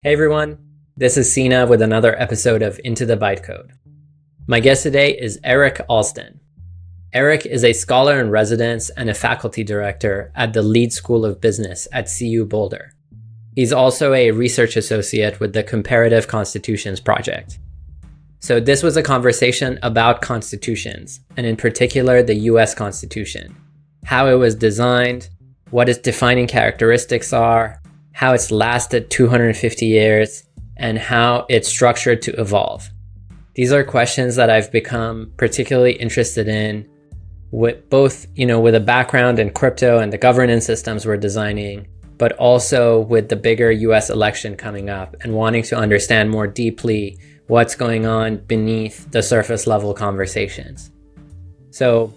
Hey everyone, this is Sina with another episode of Into the Bytecode. My guest today is Eric Alston. Eric is a scholar in residence and a faculty director at the Leeds School of Business at CU Boulder. He's also a research associate with the Comparative Constitutions Project. So this was a conversation about constitutions, and in particular the US Constitution, how it was designed, what its defining characteristics are, how it's lasted 250 years, and how it's structured to evolve. These are questions that I've become particularly interested in with both, with a background in crypto and the governance systems we're designing, but also with the bigger US election coming up and wanting to understand more deeply what's going on beneath the surface level conversations. So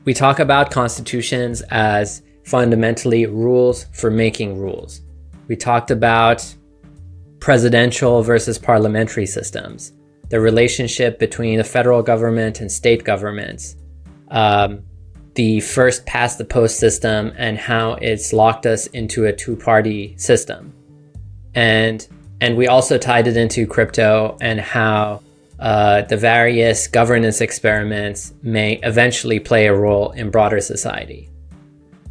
we talk about constitutions as fundamentally rules for making rules. We talked about presidential versus parliamentary systems, the relationship between the federal government and state governments, the first past the post system and how it's locked us into a two-party system. And we also tied it into crypto and how the various governance experiments may eventually play a role in broader society.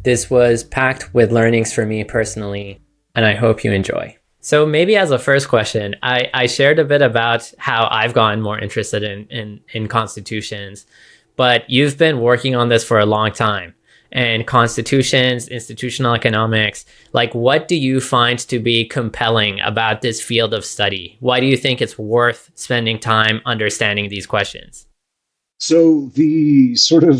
This was packed with learnings for me personally, and I hope you enjoy. So maybe as a first question, I shared a bit about how I've gotten more interested in constitutions, but you've been working on this for a long time. And constitutions, institutional economics, what do you find to be compelling about this field of study? Why do you think it's worth spending time understanding these questions? So the sort of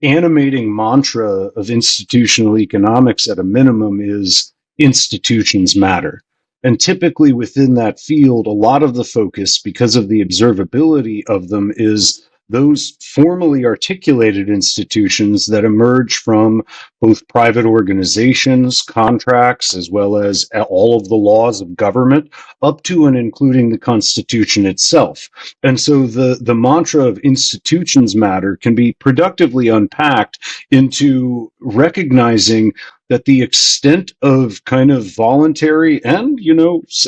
animating mantra of institutional economics at a minimum is institutions matter. And typically within that field, a lot of the focus, because of the observability of them, is those formally articulated institutions that emerge from both private organizations, contracts, as well as all of the laws of government, up to and including the Constitution itself. And so the mantra of institutions matter can be productively unpacked into recognizing that the extent of kind of voluntary and,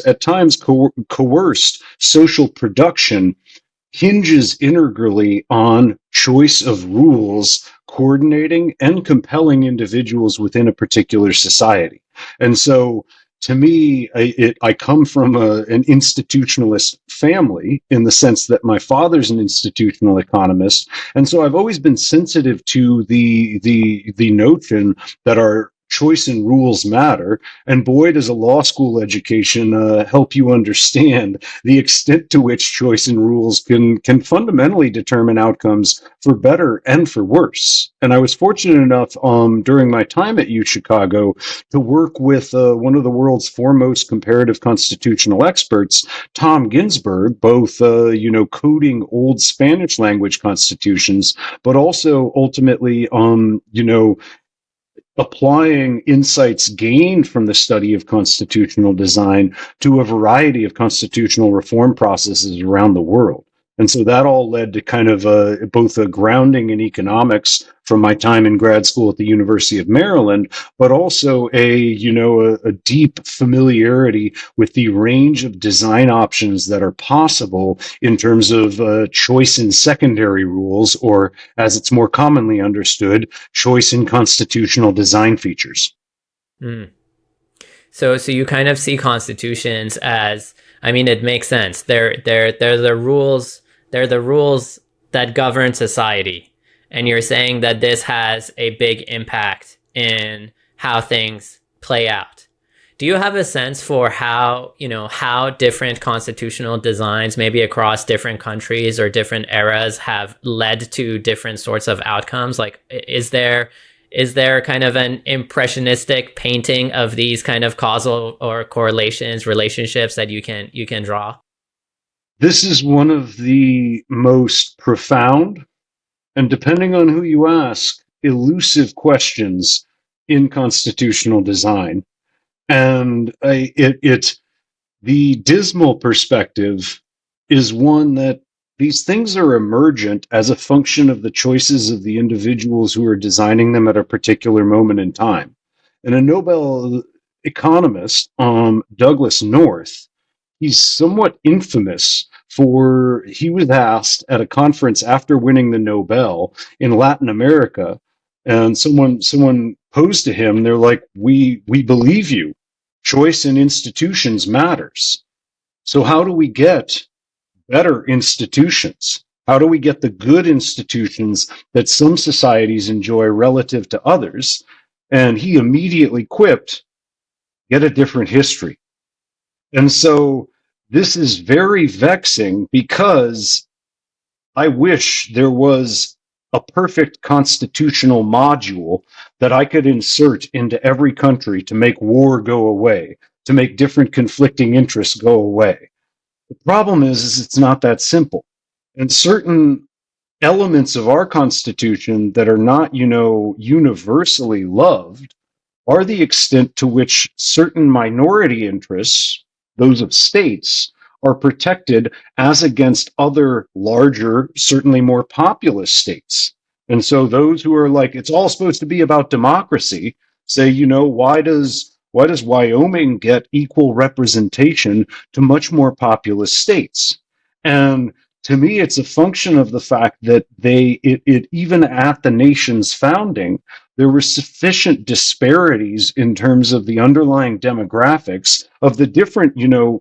at times coerced social production hinges integrally on choice of rules coordinating and compelling individuals within a particular society. And so to me, I come from an institutionalist family in the sense that my father's an institutional economist. And so I've always been sensitive to the notion that our choice and rules matter. And boy, does a law school education help you understand the extent to which choice and rules can fundamentally determine outcomes for better and for worse. And I was fortunate enough during my time at U Chicago to work with one of the world's foremost comparative constitutional experts, Tom Ginsburg, both coding old Spanish language constitutions, but also ultimately applying insights gained from the study of constitutional design to a variety of constitutional reform processes around the world. And so that all led to kind of both a grounding in economics from my time in grad school at the University of Maryland, but also a deep familiarity with the range of design options that are possible in terms of choice in secondary rules, or as it's more commonly understood, choice in constitutional design features. Mm. So you kind of see constitutions as, it makes sense. They're the rules. They're the rules that govern society. And you're saying that this has a big impact in how things play out. Do you have a sense for how different constitutional designs, maybe across different countries or different eras, have led to different sorts of outcomes? Is there kind of an impressionistic painting of these kind of causal or correlations, relationships that you can draw? This is one of the most profound, and depending on who you ask, elusive questions in constitutional design. And the dismal perspective is one that these things are emergent as a function of the choices of the individuals who are designing them at a particular moment in time. And a Nobel economist, Douglas North, he's somewhat infamous for, he was asked at a conference after winning the Nobel in Latin America, and someone posed to him, they're like, we believe you. Choice in institutions matters. So how do we get better institutions? How do we get the good institutions that some societies enjoy relative to others? And he immediately quipped, get a different history. And so this is very vexing because I wish there was a perfect constitutional module that I could insert into every country to make war go away, to make different conflicting interests go away. The problem is it's not that simple. And certain elements of our Constitution that are not, universally loved are the extent to which certain minority interests, those of states, are protected as against other larger, certainly more populous states. And so those who are like, it's all supposed to be about democracy, say, why does Wyoming get equal representation to much more populous states? And to me, it's a function of the fact that even at the nation's founding, there were sufficient disparities in terms of the underlying demographics of the different,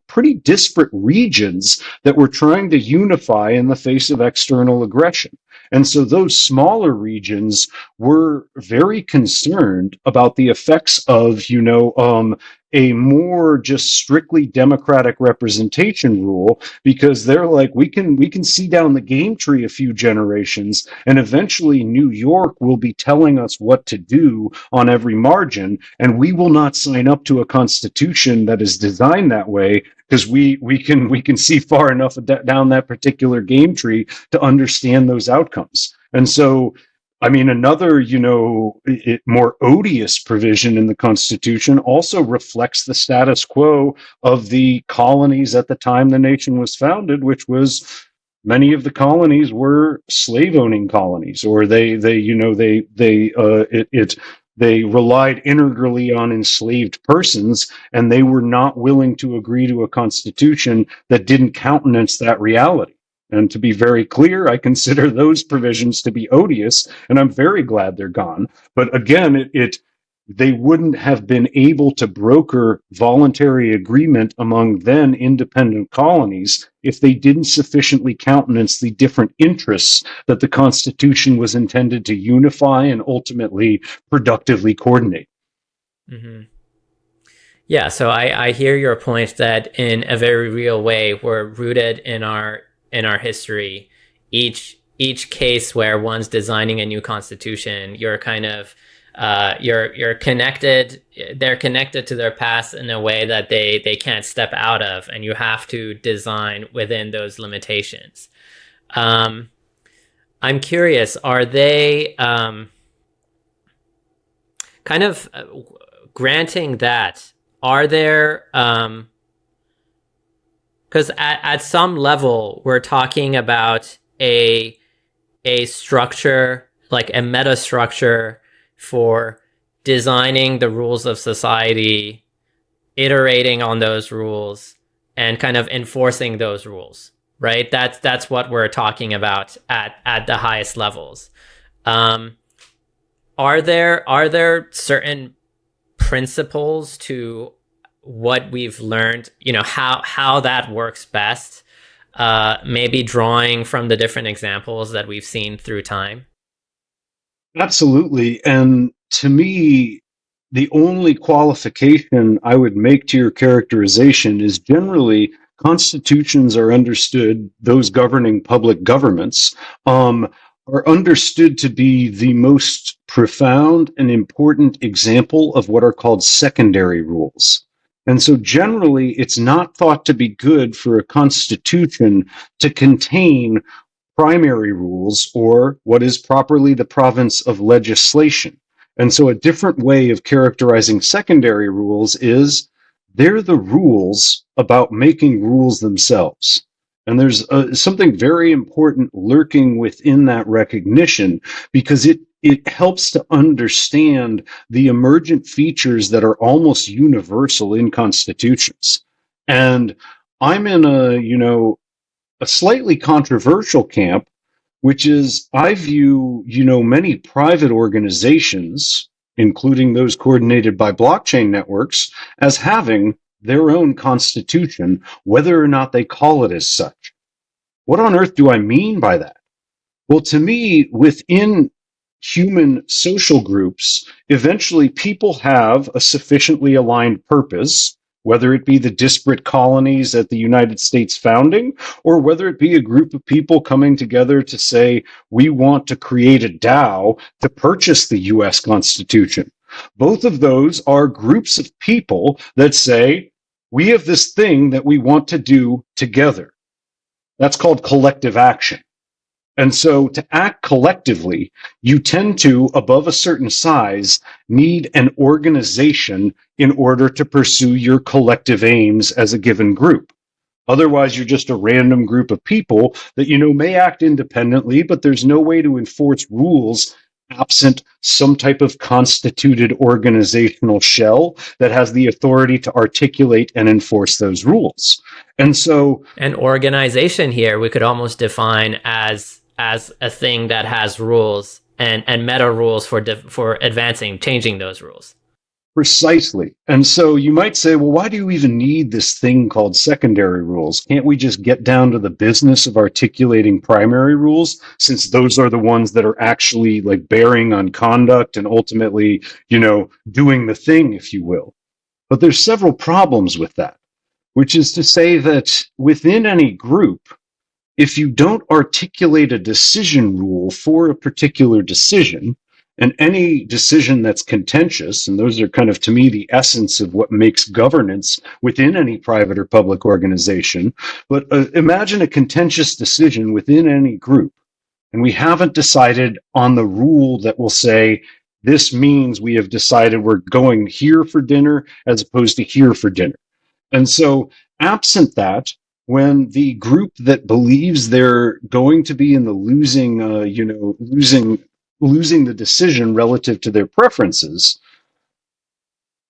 pretty disparate regions that were trying to unify in the face of external aggression. And so those smaller regions were very concerned about the effects of, a more just strictly democratic representation rule, because they're like, we can see down the game tree a few generations, and eventually New York will be telling us what to do on every margin, and we will not sign up to a constitution that is designed that way, because we can see far enough down that particular game tree to understand those outcomes. And so, I mean, another, more odious provision in the Constitution also reflects the status quo of the colonies at the time the nation was founded, which was many of the colonies were slave-owning colonies, or they relied integrally on enslaved persons, and they were not willing to agree to a constitution that didn't countenance that reality. And to be very clear, I consider those provisions to be odious, and I'm very glad they're gone. But again, they wouldn't have been able to broker voluntary agreement among then independent colonies if they didn't sufficiently countenance the different interests that the Constitution was intended to unify and ultimately productively coordinate. Mm-hmm. Yeah, so I hear your point that in a very real way, we're rooted in our history. Each case where one's designing a new constitution, you're kind of you're connected. They're connected to their past in a way that they can't step out of, and you have to design within those limitations. I'm curious, are they kind of granting that? Are there because at some level we're talking about a structure, like a meta structure for designing the rules of society, iterating on those rules, and kind of enforcing those rules, right? That's what we're talking about at the highest levels. Are there certain principles to what we've learned, how that works best, maybe drawing from the different examples that we've seen through time? Absolutely. And to me, the only qualification I would make to your characterization is generally constitutions are understood, those governing public governments, are understood to be the most profound and important example of what are called secondary rules. And so generally, it's not thought to be good for a constitution to contain primary rules, or what is properly the province of legislation. And so a different way of characterizing secondary rules is they're the rules about making rules themselves. And there's something very important lurking within that recognition, because it helps to understand the emergent features that are almost universal in constitutions. And I'm in a slightly controversial camp, which is I view, many private organizations, including those coordinated by blockchain networks, as having their own constitution, whether or not they call it as such. What on earth do I mean by that? Well, to me, within human social groups, eventually people have a sufficiently aligned purpose, whether it be the disparate colonies at the United States founding, or whether it be a group of people coming together to say, we want to create a DAO to purchase the US Constitution. Both of those are groups of people that say, we have this thing that we want to do together. That's called collective action. And so to act collectively, you tend to, above a certain size, need an organization in order to pursue your collective aims as a given group. Otherwise, you're just a random group of people that, may act independently, but there's no way to enforce rules absent some type of constituted organizational shell that has the authority to articulate and enforce those rules. And so an organization here we could almost define as a thing that has rules and meta rules for advancing, changing those rules. Precisely. And so you might say, well, why do you even need this thing called secondary rules? Can't we just get down to the business of articulating primary rules, since those are the ones that are actually like bearing on conduct and ultimately, doing the thing, if you will? But there's several problems with that, which is to say that within any group, if you don't articulate a decision rule for a particular decision, and any decision that's contentious, and those are kind of, to me, the essence of what makes governance within any private or public organization. But imagine a contentious decision within any group, and we haven't decided on the rule that will say, this means we have decided we're going here for dinner as opposed to here for dinner. And so, absent that, when the group that believes they're going to be in the losing the decision relative to their preferences,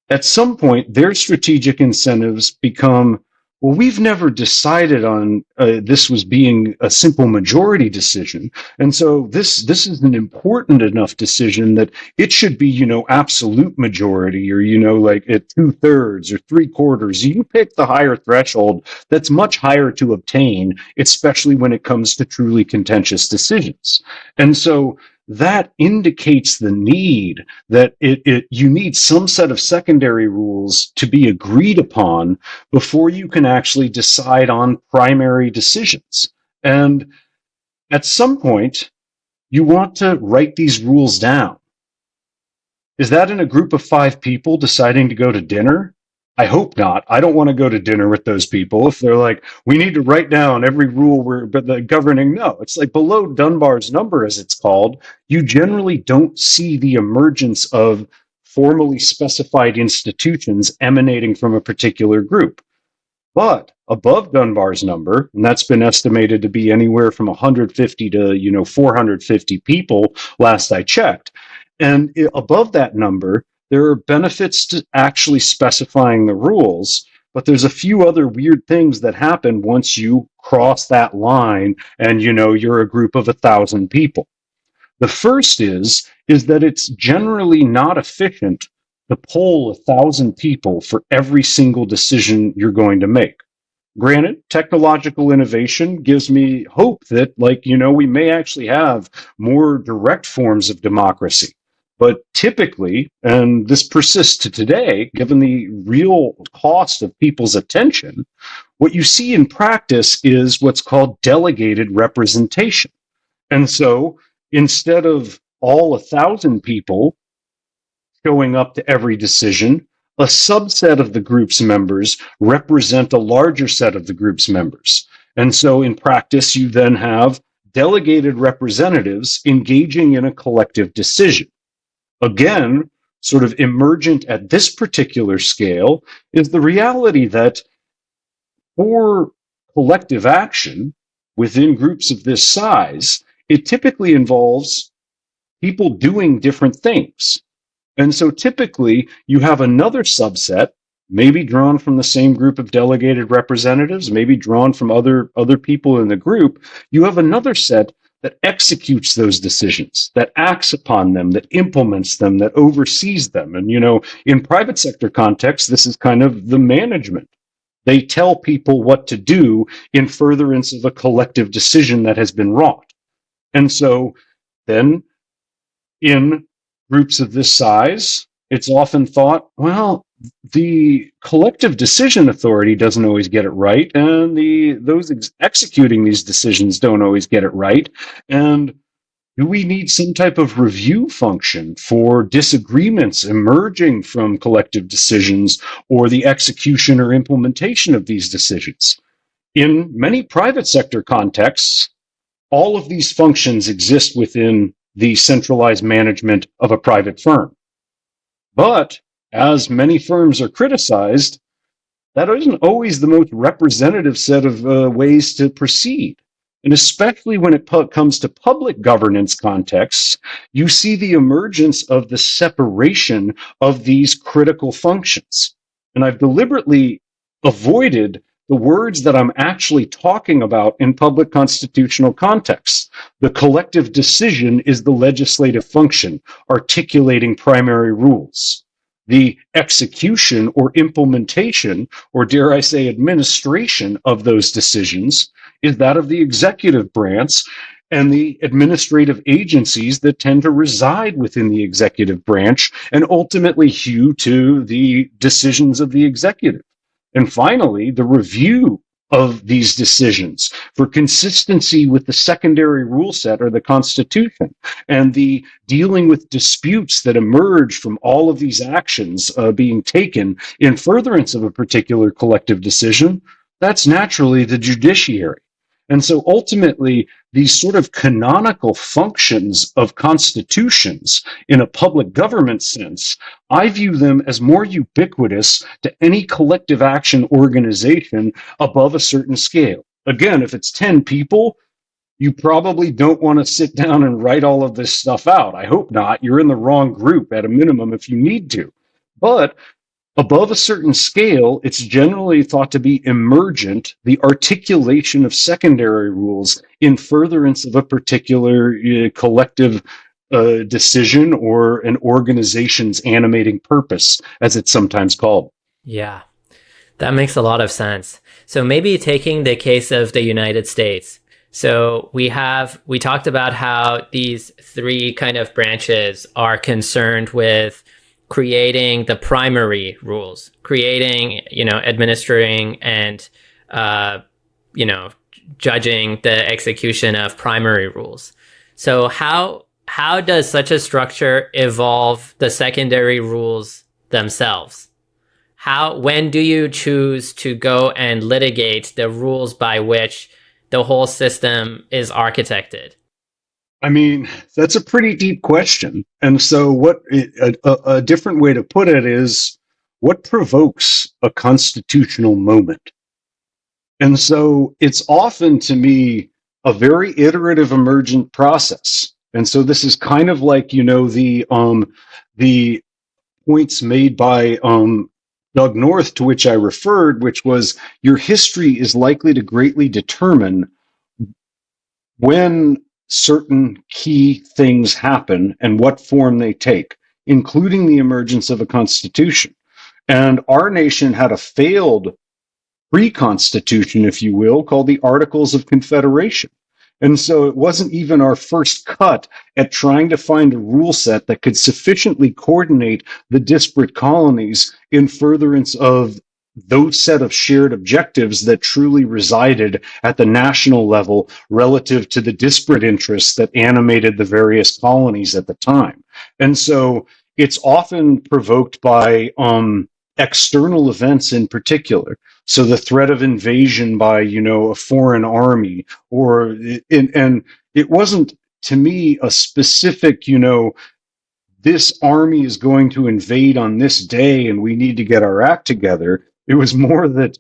at some point their strategic incentives become, well, we've never decided on this was being a simple majority decision, and so this is an important enough decision that it should be, absolute majority, or like at 2/3 or 3/4. You pick the higher threshold that's much higher to obtain, especially when it comes to truly contentious decisions. And so that indicates the need that you need some set of secondary rules to be agreed upon before you can actually decide on primary decisions. And at some point, you want to write these rules down. Is that in a group of 5 people deciding to go to dinner? I hope not. I don't want to go to dinner with those people if they're like, we need to write down every rule we're governing. No, it's like below Dunbar's number, as it's called. You generally don't see the emergence of formally specified institutions emanating from a particular group. But above Dunbar's number, and that's been estimated to be anywhere from 150 to 450 people last I checked, and above that number, there are benefits to actually specifying the rules, but there's a few other weird things that happen once you cross that line and you're a group of 1,000 people. The first is that it's generally not efficient to poll 1,000 people for every single decision you're going to make. Granted, technological innovation gives me hope that, we may actually have more direct forms of democracy. But typically, and this persists to today, given the real cost of people's attention, what you see in practice is what's called delegated representation. And so instead of all 1,000 people showing up to every decision, a subset of the group's members represent a larger set of the group's members. And so in practice, you then have delegated representatives engaging in a collective decision. Again, sort of emergent at this particular scale is the reality that for collective action within groups of this size, it typically involves people doing different things. And so typically you have another subset, maybe drawn from the same group of delegated representatives, maybe drawn from other people in the group. You have another set that executes those decisions, that acts upon them, that implements them, that oversees them. And, in private sector context, this is kind of the management. They tell people what to do in furtherance of a collective decision that has been wrought. And so then in groups of this size, it's often thought, well, the collective decision authority doesn't always get it right, and those executing these decisions don't always get it right. And do we need some type of review function for disagreements emerging from collective decisions or the execution or implementation of these decisions? In many private sector contexts, all of these functions exist within the centralized management of a private firm. But as many firms are criticized, that isn't always the most representative set of ways to proceed. And especially when it comes to public governance contexts, you see the emergence of the separation of these critical functions. And I've deliberately avoided the words that I'm actually talking about in public constitutional contexts. The collective decision is the legislative function, articulating primary rules. The execution or implementation, or dare I say administration of those decisions is that of the executive branch and the administrative agencies that tend to reside within the executive branch and ultimately hew to the decisions of the executive. And finally, the review of these decisions for consistency with the secondary rule set or the Constitution, and the dealing with disputes that emerge from all of these actions being taken in furtherance of a particular collective decision, that's naturally the judiciary. And so ultimately, these sort of canonical functions of constitutions in a public government sense, I view them as more ubiquitous to any collective action organization above a certain scale. Again, if it's 10 people, you probably don't want to sit down and write all of this stuff out. I hope not. You're in the wrong group at a minimum if you need to. But above a certain scale, it's generally thought to be emergent, the articulation of secondary rules in furtherance of a particular collective decision or an organization's animating purpose, as it's sometimes called. Yeah, that makes a lot of sense. So maybe taking the case of the United States. So we talked about how these three kind of branches are concerned with creating the primary rules, creating, administering and, judging the execution of primary rules. So how does such a structure evolve the secondary rules themselves? When do you choose to go and litigate the rules by which the whole system is architected? I mean, that's a pretty deep question. And so a different way to put it is, what provokes a constitutional moment? And so it's often, to me, a very iterative emergent process. And so this is kind of like, the points made by Doug North, to which I referred, which was your history is likely to greatly determine when certain key things happen and what form they take, including the emergence of a constitution. And our nation had a failed pre-constitution, if you will, called the Articles of Confederation. And so it wasn't even our first cut at trying to find a rule set that could sufficiently coordinate the disparate colonies in furtherance of those set of shared objectives that truly resided at the national level relative to the disparate interests that animated the various colonies at the time. And so it's often provoked by external events in particular. So the threat of invasion by, a foreign army, and it wasn't, to me, a specific, this army is going to invade on this day and we need to get our act together. It was more that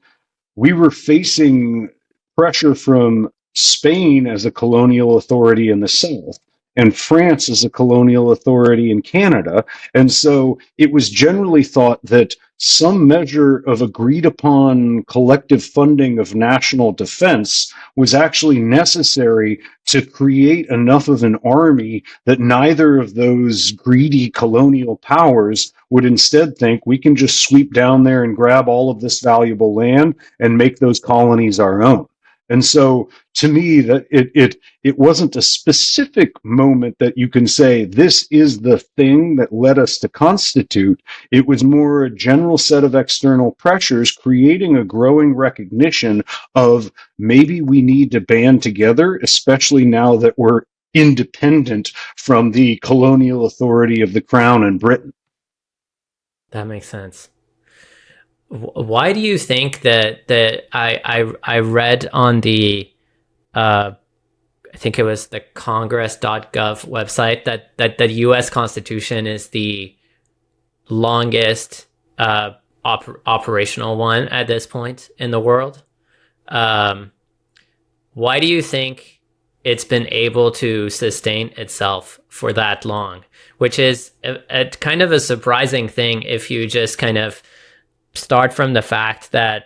we were facing pressure from Spain as a colonial authority in the South and France as a colonial authority in Canada. And so it was generally thought that some measure of agreed upon collective funding of national defense was actually necessary to create enough of an army that neither of those greedy colonial powers would instead think we can just sweep down there and grab all of this valuable land and make those colonies our own. And so to me, that it wasn't a specific moment that you can say this is the thing that led us to constitute. It was more a general set of external pressures creating a growing recognition of maybe we need to band together, especially now that we're independent from the colonial authority of the Crown and Britain. That makes sense. Why do you think that I read on the I think it was the congress.gov website that the US Constitution is the longest operational one at this point in the world? Why do you think it's been able to sustain itself for that long? Which is a kind of a surprising thing if you just kind of start from the fact that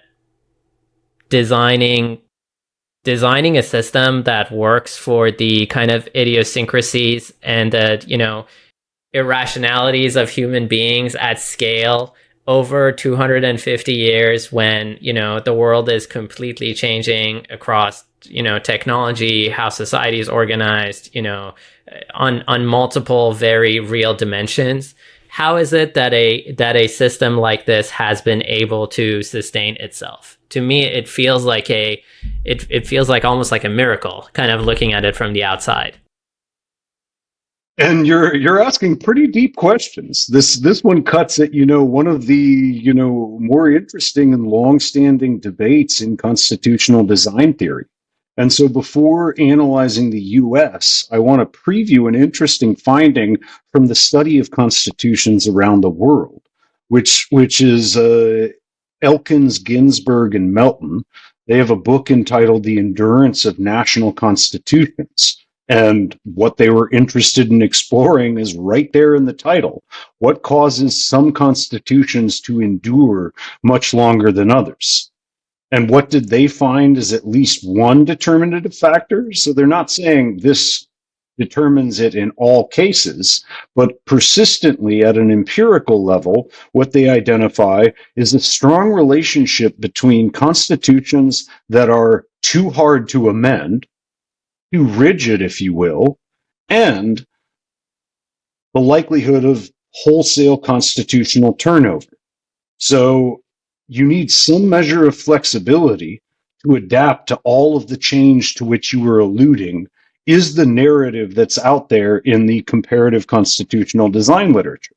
designing a system that works for the kind of idiosyncrasies and the, irrationalities of human beings at scale over 250 years when, the world is completely changing across, technology, how society is organized, on multiple very real dimensions. How is it that a system like this has been able to sustain itself? To me, it feels like it feels like almost like a miracle, kind of looking at it from the outside. And you're asking pretty deep questions. This one cuts at one of the more interesting and long-standing debates in constitutional design theory. And so before analyzing the US, I want to preview an interesting finding from the study of constitutions around the world, which is Elkins, Ginsburg, and Melton. They have a book entitled The Endurance of National Constitutions. And what they were interested in exploring is right there in the title. What causes some constitutions to endure much longer than others? And what did they find is at least one determinative factor? So they're not saying this determines it in all cases, but persistently at an empirical level, what they identify is a strong relationship between constitutions that are too hard to amend, too rigid, if you will, and the likelihood of wholesale constitutional turnover. So you need some measure of flexibility to adapt to all of the change to which you were alluding, is the narrative that's out there in the comparative constitutional design literature.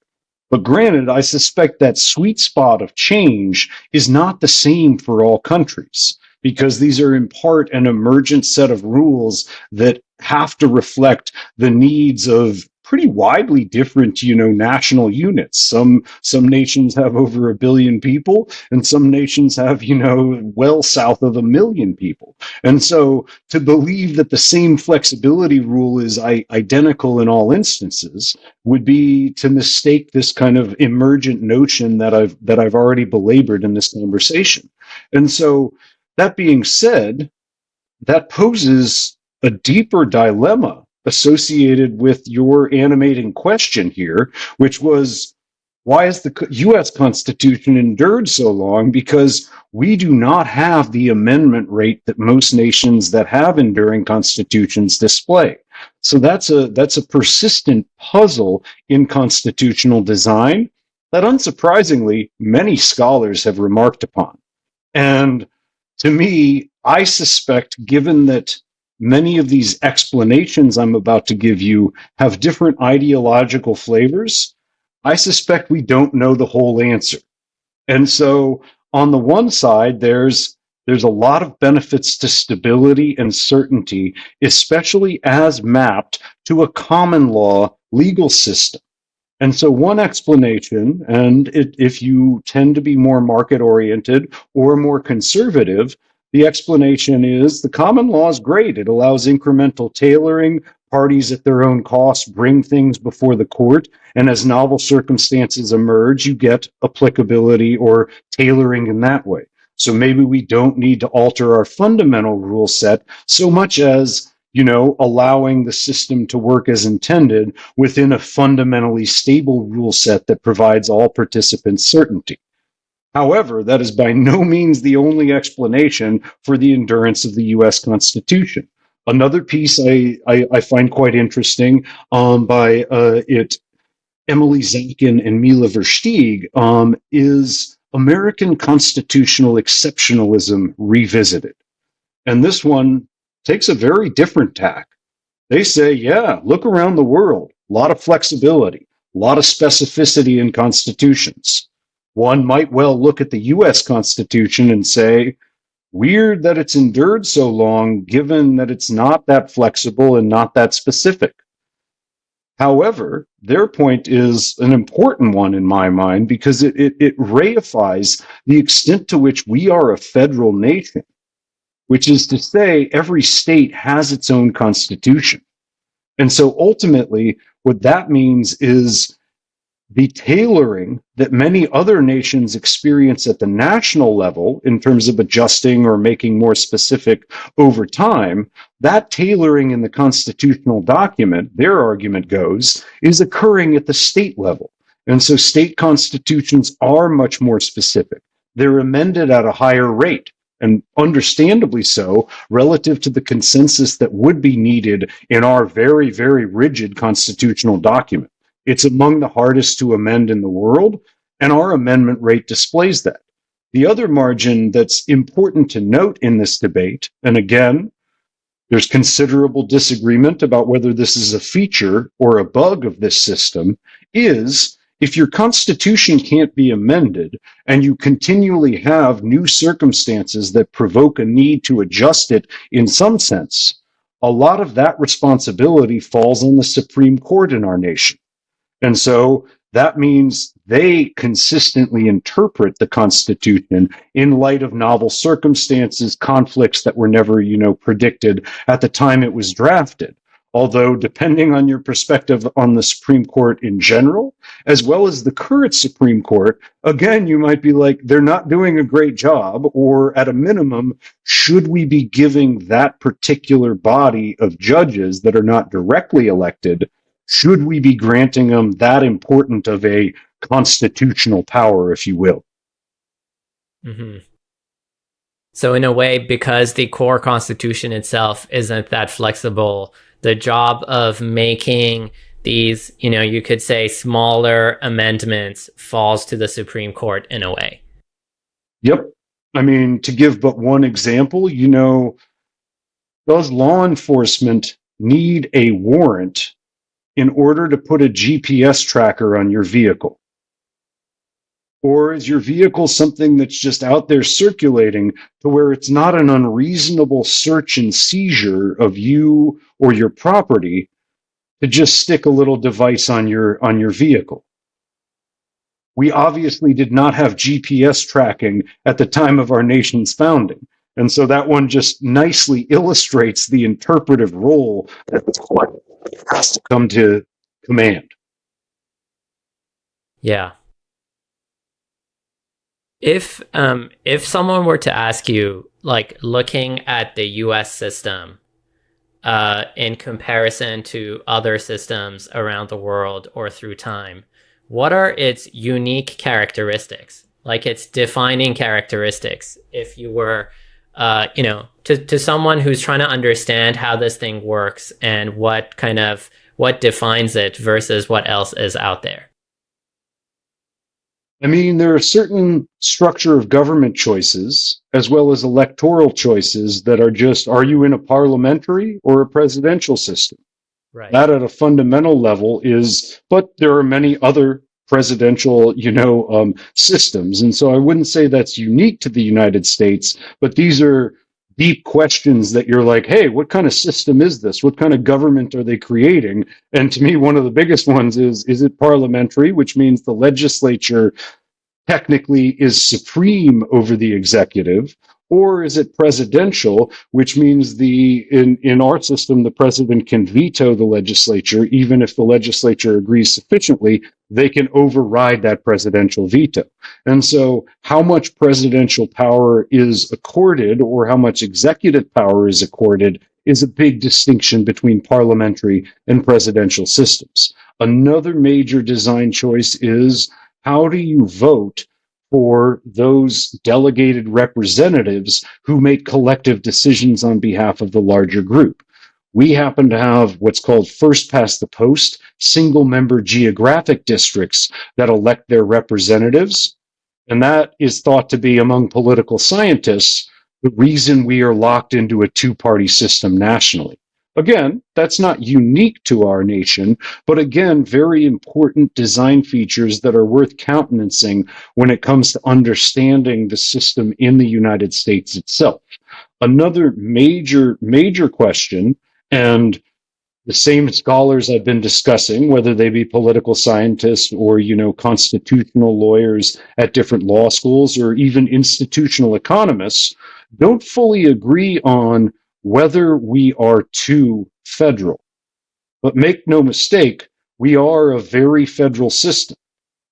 But granted, I suspect that sweet spot of change is not the same for all countries, because these are in part an emergent set of rules that have to reflect the needs of pretty widely different, national units. Some nations have over 1 billion people, and some nations have, well south of 1 million people. And so to believe that the same flexibility rule is identical in all instances would be to mistake this kind of emergent notion that I've already belabored in this conversation. And so that being said, that poses a deeper dilemma associated with your animating question here, which was, why has the U.S. Constitution endured so long? Because we do not have the amendment rate that most nations that have enduring constitutions display. So that's a persistent puzzle in constitutional design that, unsurprisingly, many scholars have remarked upon. And to me, I suspect, given that many of these explanations I'm about to give you have different ideological flavors, I suspect we don't know the whole answer. And so on the one side, there's a lot of benefits to stability and certainty, especially as mapped to a common law legal system. And so one explanation, and if you tend to be more market-oriented or more conservative, the explanation is the common law is great. It allows incremental tailoring, parties at their own cost bring things before the court, and as novel circumstances emerge, you get applicability or tailoring in that way. So maybe we don't need to alter our fundamental rule set so much as, allowing the system to work as intended within a fundamentally stable rule set that provides all participants certainty. However, that is by no means the only explanation for the endurance of the U.S. Constitution. Another piece I find quite interesting by Emily Zakin and Mila Versteeg is American constitutional exceptionalism revisited. And this one takes a very different tack. They say, yeah, look around the world, a lot of flexibility, a lot of specificity in constitutions. One might well look at the U.S. Constitution and say, weird that it's endured so long, given that it's not that flexible and not that specific. However, their point is an important one in my mind because it reifies the extent to which we are a federal nation, which is to say every state has its own constitution. And so ultimately, what that means is the tailoring that many other nations experience at the national level in terms of adjusting or making more specific over time, that tailoring in the constitutional document, their argument goes, is occurring at the state level. And so state constitutions are much more specific. They're amended at a higher rate, and understandably so, relative to the consensus that would be needed in our very, very rigid constitutional document. It's among the hardest to amend in the world, and our amendment rate displays that. The other margin that's important to note in this debate, and again, there's considerable disagreement about whether this is a feature or a bug of this system, is if your constitution can't be amended and you continually have new circumstances that provoke a need to adjust it in some sense, a lot of that responsibility falls on the Supreme Court in our nation. And so that means they consistently interpret the Constitution in light of novel circumstances, conflicts that were never, predicted at the time it was drafted. Although, depending on your perspective on the Supreme Court in general, as well as the current Supreme Court, again, you might be like, they're not doing a great job, or at a minimum, should we be giving that particular body of judges that are not directly elected, should we be granting them that important of a constitutional power, if you will? Mm-hmm. So in a way, because the core constitution itself isn't that flexible, the job of making these, you could say smaller amendments falls to the Supreme Court in a way. Yep. I mean, to give but one example, does law enforcement need a warrant in order to put a GPS tracker on your vehicle? Or is your vehicle something that's just out there circulating to where it's not an unreasonable search and seizure of you or your property to just stick a little device on your vehicle? We obviously did not have GPS tracking at the time of our nation's founding. And so that one just nicely illustrates the interpretive role that the court has to come to command. Yeah. If someone were to ask you, like, looking at the US system in comparison to other systems around the world or through time, what are its unique characteristics, like its defining characteristics, if you were to someone who's trying to understand how this thing works and what defines it versus what else is out there? I mean, there are certain structure of government choices as well as electoral choices that are just, are you in a parliamentary or a presidential system? Right. That at a fundamental level is, but there are many other presidential, systems. And so I wouldn't say that's unique to the United States, but these are deep questions that you're like, hey, what kind of system is this? What kind of government are they creating? And to me, one of the biggest ones is it parliamentary, which means the legislature technically is supreme over the executive, Or is it presidential, which means in our system, the president can veto the legislature, even if the legislature agrees sufficiently, they can override that presidential veto. And so how much presidential power is accorded or how much executive power is accorded is a big distinction between parliamentary and presidential systems. Another major design choice is how do you vote for those delegated representatives who make collective decisions on behalf of the larger group. We happen to have what's called first past the post, single member geographic districts that elect their representatives. And that is thought to be, among political scientists, the reason we are locked into a two-party system nationally. Again, that's not unique to our nation, but again, very important design features that are worth countenancing when it comes to understanding the system in the United States itself. Another major question, and the same scholars I've been discussing, whether they be political scientists or, constitutional lawyers at different law schools or even institutional economists, don't fully agree on whether we are too federal. But make no mistake, we are a very federal system.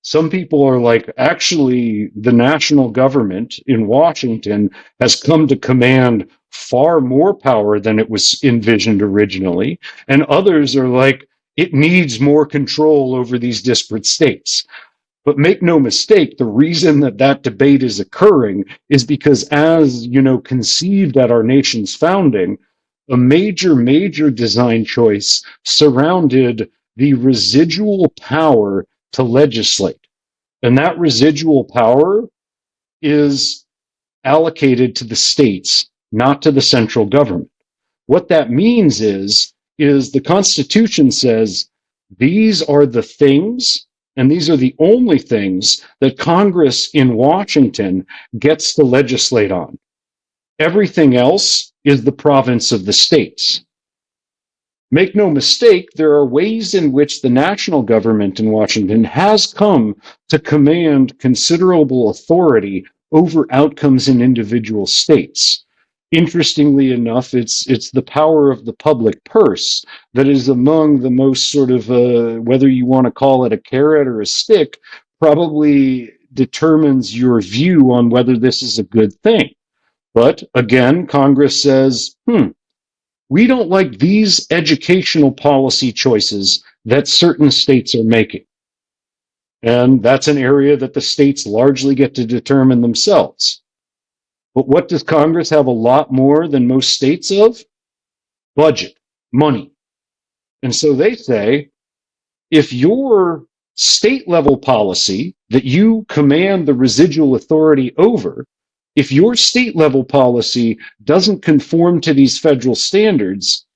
Some people are like, actually, the national government in Washington has come to command far more power than it was envisioned originally. And others are like, it needs more control over these disparate states. But make no mistake, the reason that debate is occurring is because as, conceived at our nation's founding, a major design choice surrounded the residual power to legislate. And that residual power is allocated to the states, not to the central government. What that means is the Constitution says these are the things, and these are the only things that Congress in Washington gets to legislate on. Everything else is the province of the states. Make no mistake, there are ways in which the national government in Washington has come to command considerable authority over outcomes in individual states. Interestingly enough, it's the power of the public purse that is among the most sort of, whether you want to call it a carrot or a stick, probably determines your view on whether this is a good thing. But again, Congress says, we don't like these educational policy choices that certain states are making. And that's an area that the states largely get to determine themselves. But what does Congress have a lot more than most states of? Budget, money. And so they say, if your state level policy that you command the residual authority over, if your state level policy doesn't conform to these federal standards,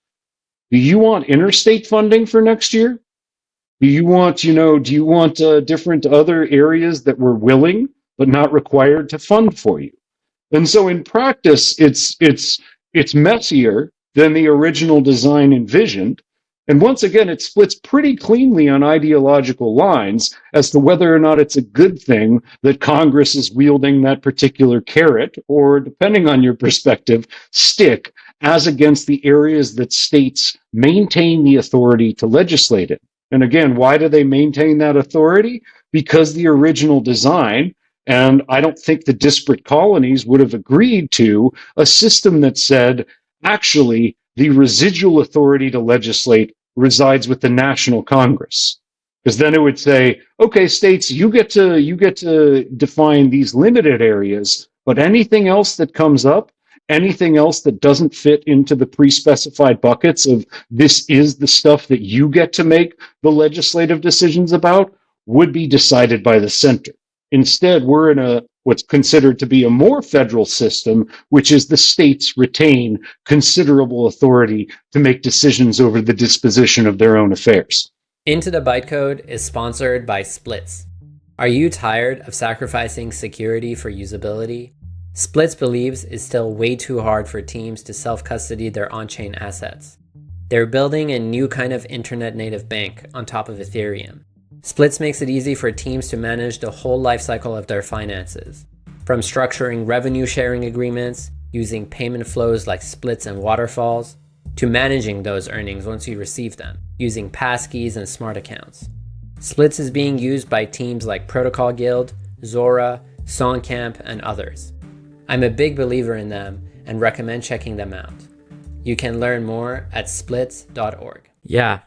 do you want interstate funding for next year? Do you want, different other areas that we're willing but not required to fund for you? And so in practice, it's messier than the original design envisioned. And once again, it splits pretty cleanly on ideological lines as to whether or not it's a good thing that Congress is wielding that particular carrot, or depending on your perspective, stick, as against the areas that states maintain the authority to legislate in. And again, why do they maintain that authority? Because the original design, and I don't think the disparate colonies would have agreed to a system that said, actually, the residual authority to legislate resides with the National Congress. Because then it would say, okay, states, you get to define these limited areas, but anything else that comes up, anything else that doesn't fit into the pre-specified buckets of this is the stuff that you get to make the legislative decisions about, would be decided by the center. Instead, we're in what's considered to be a more federal system, which is the states retain considerable authority to make decisions over the disposition of their own affairs. Into the Bytecode is sponsored by Splits. Are you tired of sacrificing security for usability? Splits believes it's still way too hard for teams to self-custody their on-chain assets. They're building a new kind of internet-native bank on top of Ethereum. Splits makes it easy for teams to manage the whole lifecycle of their finances. from structuring revenue sharing agreements using payment flows like splits and waterfalls, to managing those earnings once you receive them using passkeys and smart accounts. Splits is being used by teams like Protocol Guild, Zora, Songcamp, and others. I'm a big believer in them and recommend checking them out. You can learn more at splits.org. Yeah,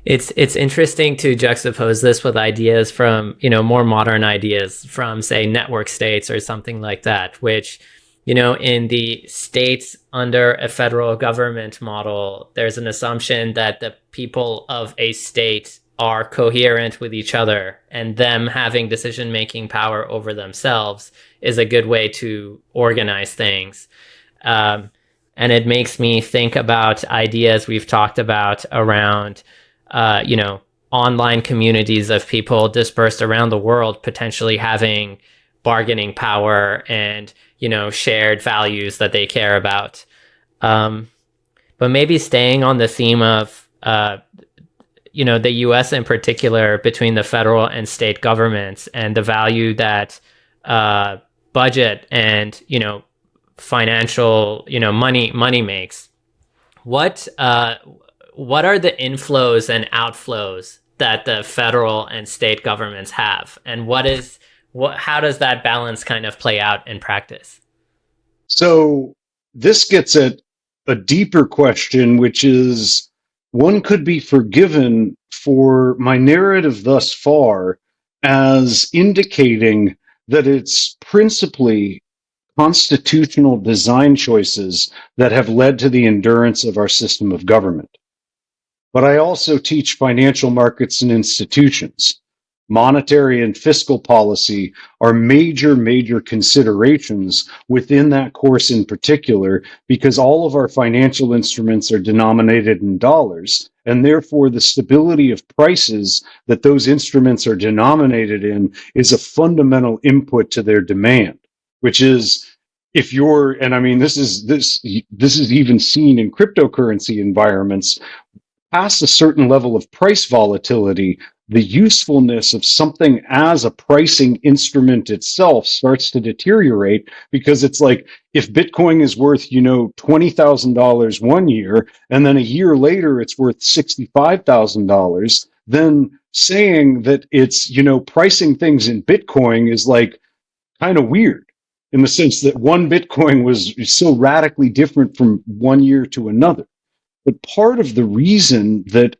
it's interesting to juxtapose this with ideas from, more modern ideas from, say, network states or something like that, which, in the states under a federal government model, there's an assumption that the people of a state are coherent with each other, and them having decision-making power over themselves is a good way to organize things. And it makes me think about ideas we've talked about around, online communities of people dispersed around the world potentially having bargaining power and, shared values that they care about. But maybe staying on the theme of, the U.S. in particular, between the federal and state governments and the value that budget and, financial, money makes. What are the inflows and outflows that the federal and state governments have, and how does that balance kind of play out in practice? So this gets at a deeper question, which is, one could be forgiven for my narrative thus far as indicating that it's principally constitutional design choices that have led to the endurance of our system of government. But I also teach financial markets and institutions. Monetary and fiscal policy are major considerations within that course in particular, because all of our financial instruments are denominated in dollars, and therefore the stability of prices that those instruments are denominated in is a fundamental input to their demand, which is, if you're, and I mean, this is even seen in cryptocurrency environments, past a certain level of price volatility, the usefulness of something as a pricing instrument itself starts to deteriorate, because it's like, if Bitcoin is worth, $20,000 one year, and then a year later it's worth $65,000, then saying that it's, pricing things in Bitcoin is like kind of weird, in the sense that one Bitcoin was so radically different from one year to another. But part of the reason that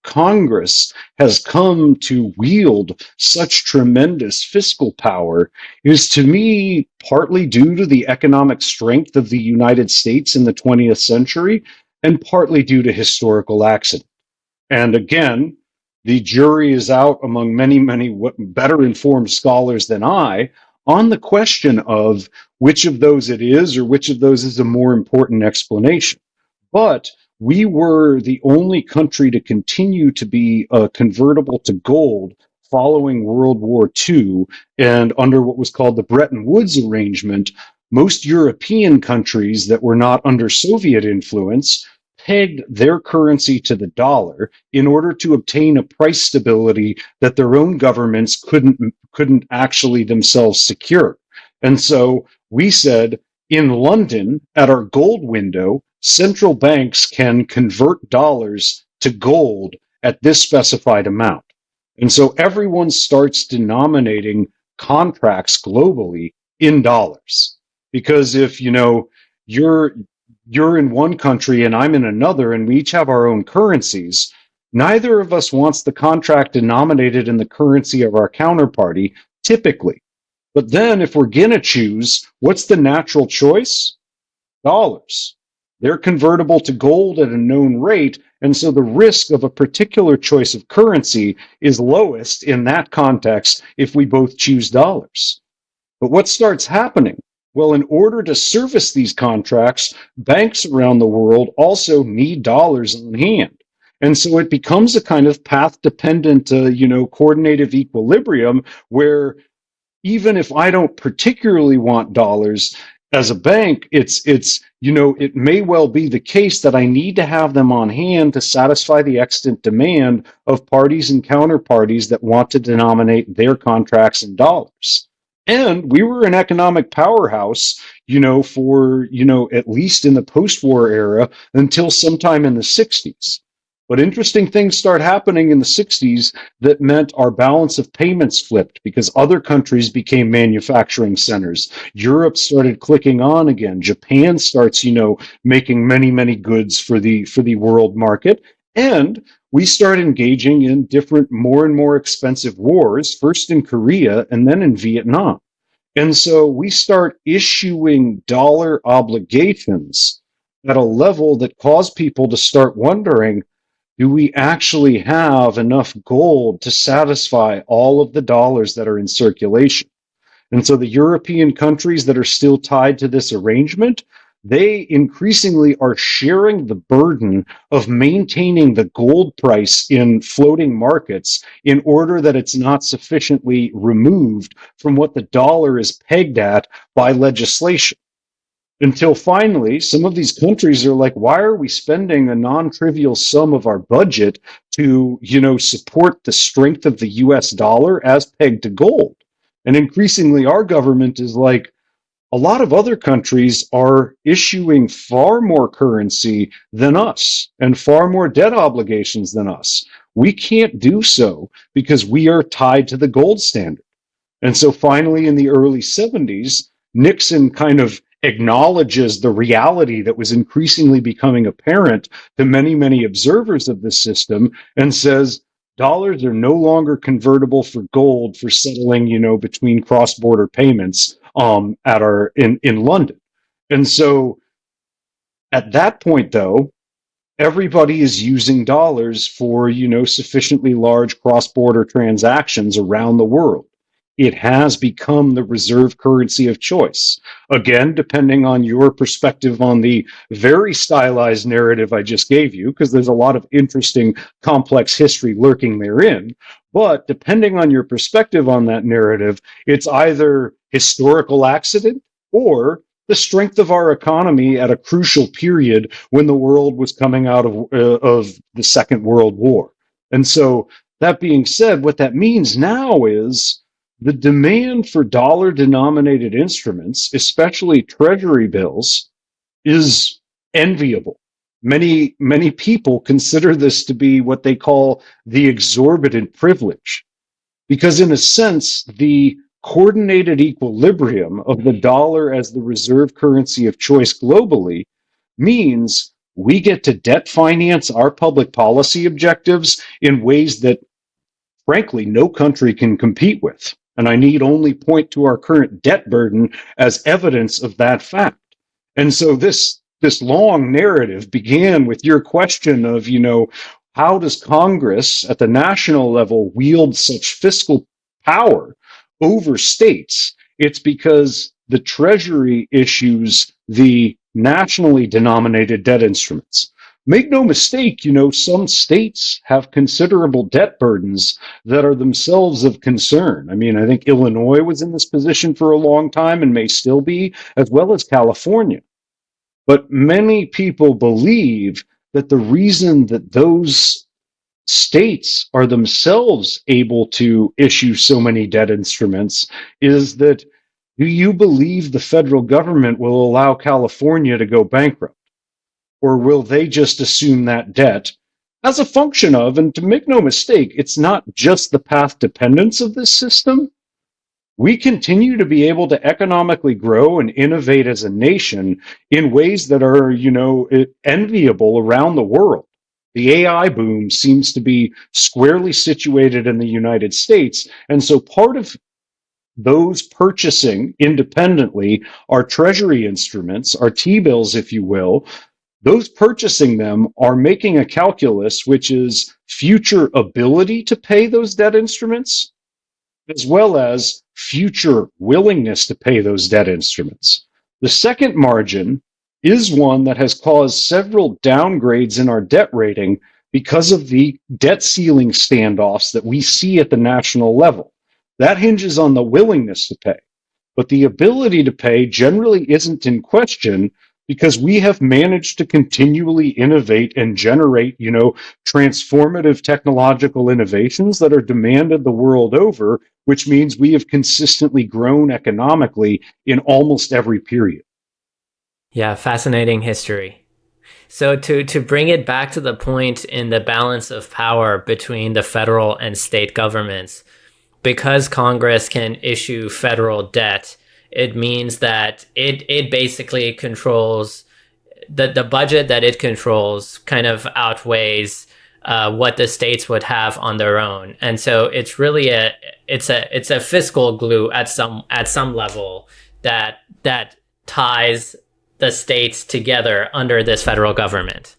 Congress has come to wield such tremendous fiscal power is, to me, partly due to the economic strength of the United States in the 20th century, and partly due to historical accident. And again, the jury is out among many better informed scholars than I on the question of which of those it is, or which of those is a more important explanation. But we were the only country to continue to be convertible to gold following World War II, and under what was called the Bretton Woods arrangement, most European countries that were not under Soviet influence pegged their currency to the dollar in order to obtain a price stability that their own governments couldn't actually themselves secure. And so we said, in London, at our gold window, central banks can convert dollars to gold at this specified amount. And so everyone starts denominating contracts globally in dollars. Because if, you're in one country and I'm in another, and we each have our own currencies, neither of us wants the contract denominated in the currency of our counterparty, typically. But then if we're going to choose, what's the natural choice? Dollars. They're convertible to gold at a known rate, and so the risk of a particular choice of currency is lowest in that context if we both choose dollars. But what starts happening? Well, in order to service these contracts, banks around the world also need dollars on hand. And so it becomes a kind of path-dependent, coordinative equilibrium where, even if I don't particularly want dollars, as a bank, it may well be the case that I need to have them on hand to satisfy the extant demand of parties and counterparties that want to denominate their contracts in dollars. And we were an economic powerhouse, for, at least in the post-war era until sometime in the 60s. But interesting things start happening in the 60s that meant our balance of payments flipped because other countries became manufacturing centers. Europe started clicking on again. Japan starts, making many, many goods for the world market. And we start engaging in different, more and more expensive wars, first in Korea and then in Vietnam. And so we start issuing dollar obligations at a level that cause people to start wondering, do we actually have enough gold to satisfy all of the dollars that are in circulation? And so the European countries that are still tied to this arrangement, they increasingly are sharing the burden of maintaining the gold price in floating markets in order that it's not sufficiently removed from what the dollar is pegged at by legislation. Until finally, some of these countries are like, why are we spending a non-trivial sum of our budget to, support the strength of the US dollar as pegged to gold? And increasingly, our government is like, a lot of other countries are issuing far more currency than us and far more debt obligations than us. We can't do so because we are tied to the gold standard. And so finally, in the early 70s, Nixon kind of acknowledges the reality that was increasingly becoming apparent to many, many observers of the system and says, dollars are no longer convertible for gold for settling, between cross-border payments in London. And so at that point, though, everybody is using dollars for, sufficiently large cross-border transactions around the world. It has become the reserve currency of choice. Again, depending on your perspective on the very stylized narrative I just gave you, because there's a lot of interesting, complex history lurking therein. But depending on your perspective on that narrative, it's either historical accident or the strength of our economy at a crucial period when the world was coming out of the Second World War. And so, that being said, what that means now is the demand for dollar-denominated instruments, especially treasury bills, is enviable. Many, many people consider this to be what they call the exorbitant privilege, because in a sense, the coordinated equilibrium of the dollar as the reserve currency of choice globally means we get to debt finance our public policy objectives in ways that, frankly, no country can compete with. And I need only point to our current debt burden as evidence of that fact. And so this long narrative began with your question of, how does Congress at the national level wield such fiscal power over states? It's because the Treasury issues the nationally denominated debt instruments. Make no mistake, some states have considerable debt burdens that are themselves of concern. I mean, I think Illinois was in this position for a long time and may still be, as well as California. But many people believe that the reason that those states are themselves able to issue so many debt instruments is that, do you believe the federal government will allow California to go bankrupt? Or will they just assume that debt as a function of, and to make no mistake, it's not just the path dependence of this system. We continue to be able to economically grow and innovate as a nation in ways that are, enviable around the world. The AI boom seems to be squarely situated in the United States. And so part of those purchasing independently our treasury instruments, our T-bills, if you will, those purchasing them are making a calculus which is future ability to pay those debt instruments, as well as future willingness to pay those debt instruments. The second margin is one that has caused several downgrades in our debt rating because of the debt ceiling standoffs that we see at the national level. That hinges on the willingness to pay. But the ability to pay generally isn't in question because we have managed to continually innovate and generate, transformative technological innovations that are demanded the world over, which means we have consistently grown economically in almost every period. Yeah, fascinating history. So to bring it back to the point in the balance of power between the federal and state governments, because Congress can issue federal debt, it means that it basically controls the budget that it controls kind of outweighs what the states would have on their own, and so it's really it's a fiscal glue at some level that ties the states together under this federal government.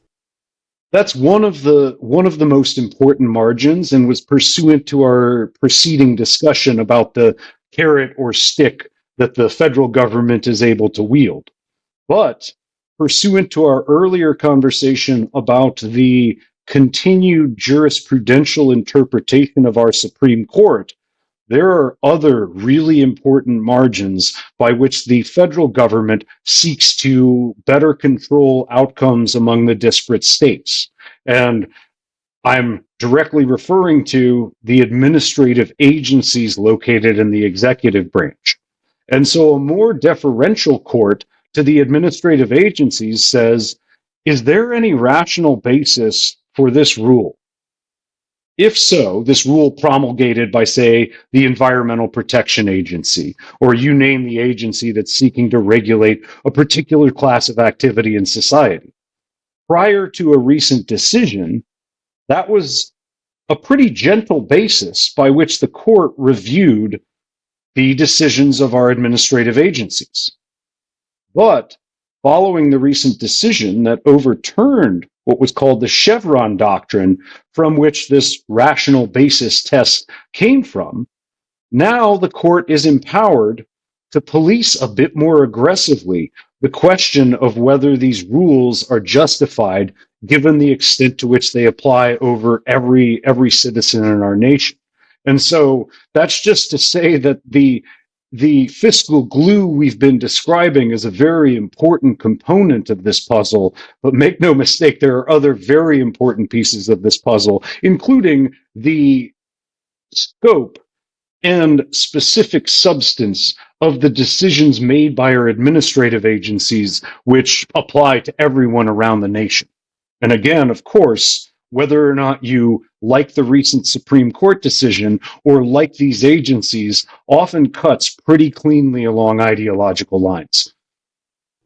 That's one of the most important margins, and was pursuant to our preceding discussion about the carrot or stick that the federal government is able to wield. But pursuant to our earlier conversation about the continued jurisprudential interpretation of our Supreme Court, there are other really important margins by which the federal government seeks to better control outcomes among the disparate states. And I'm directly referring to the administrative agencies located in the executive branch. And so a more deferential court to the administrative agencies says, is there any rational basis for this rule? If so, this rule promulgated by, say, the Environmental Protection Agency, or you name the agency that's seeking to regulate a particular class of activity in society. Prior to a recent decision, that was a pretty gentle basis by which the court reviewed the decisions of our administrative agencies. But following the recent decision that overturned what was called the Chevron doctrine, from which this rational basis test came from, now the court is empowered to police a bit more aggressively the question of whether these rules are justified given the extent to which they apply over every citizen in our nation. And so that's just to say that the fiscal glue we've been describing is a very important component of this puzzle, but make no mistake, there are other very important pieces of this puzzle, including the scope and specific substance of the decisions made by our administrative agencies, which apply to everyone around the nation. And again, of course, whether or not you like the recent Supreme Court decision or like these agencies, often cuts pretty cleanly along ideological lines.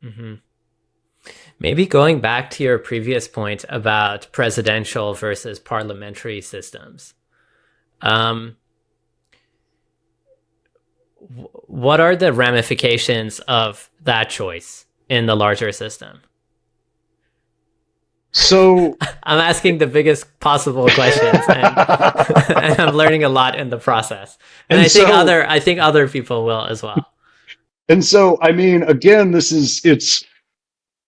Mm-hmm. Maybe going back to your previous point about presidential versus parliamentary systems. What are the ramifications of that choice in the larger system? So I'm asking the biggest possible questions, and, and I'm learning a lot in the process. And I think other people will as well. And so, I mean, again, it's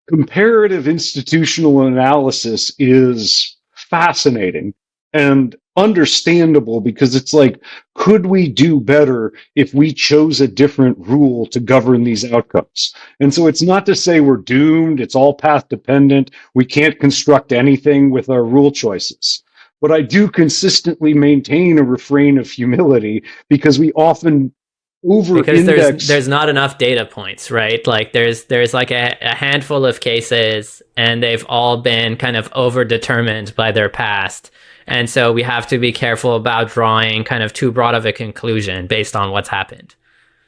comparative institutional analysis is fascinating and understandable, because it's like, could we do better if we chose a different rule to govern these outcomes? And so it's not to say we're doomed, it's all path dependent, we can't construct anything with our rule choices. But I do consistently maintain a refrain of humility, because we often over-index. Because there's not enough data points, right? Like there's like a handful of cases, and they've all been kind of over-determined by their past. And so we have to be careful about drawing kind of too broad of a conclusion based on what's happened.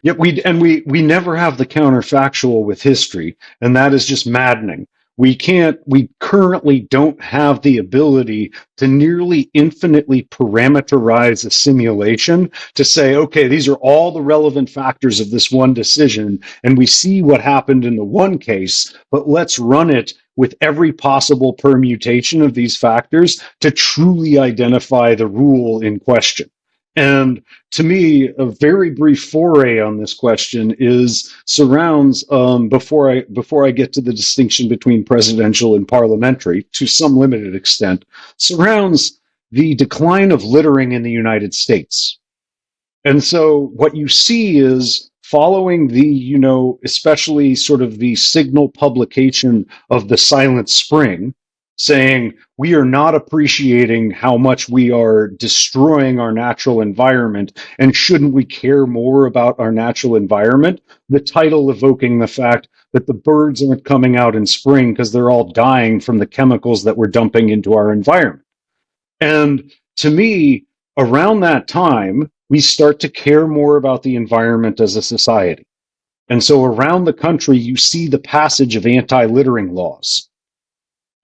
Yep, we never have the counterfactual with history, and that is just maddening. We currently don't have the ability to nearly infinitely parameterize a simulation to say, okay, these are all the relevant factors of this one decision, and we see what happened in the one case, but let's run it with every possible permutation of these factors to truly identify the rule in question. And to me, a very brief foray on this question surrounds before I get to the distinction between presidential and parliamentary, to some limited extent, surrounds the decline of littering in the United States. And so what you see is following the, especially sort of the signal publication of the Silent Spring, saying we are not appreciating how much we are destroying our natural environment, and shouldn't we care more about our natural environment? The title evoking the fact that the birds aren't coming out in spring because they're all dying from the chemicals that we're dumping into our environment. And to me, around that time, we start to care more about the environment as a society. And so around the country, you see the passage of anti-littering laws.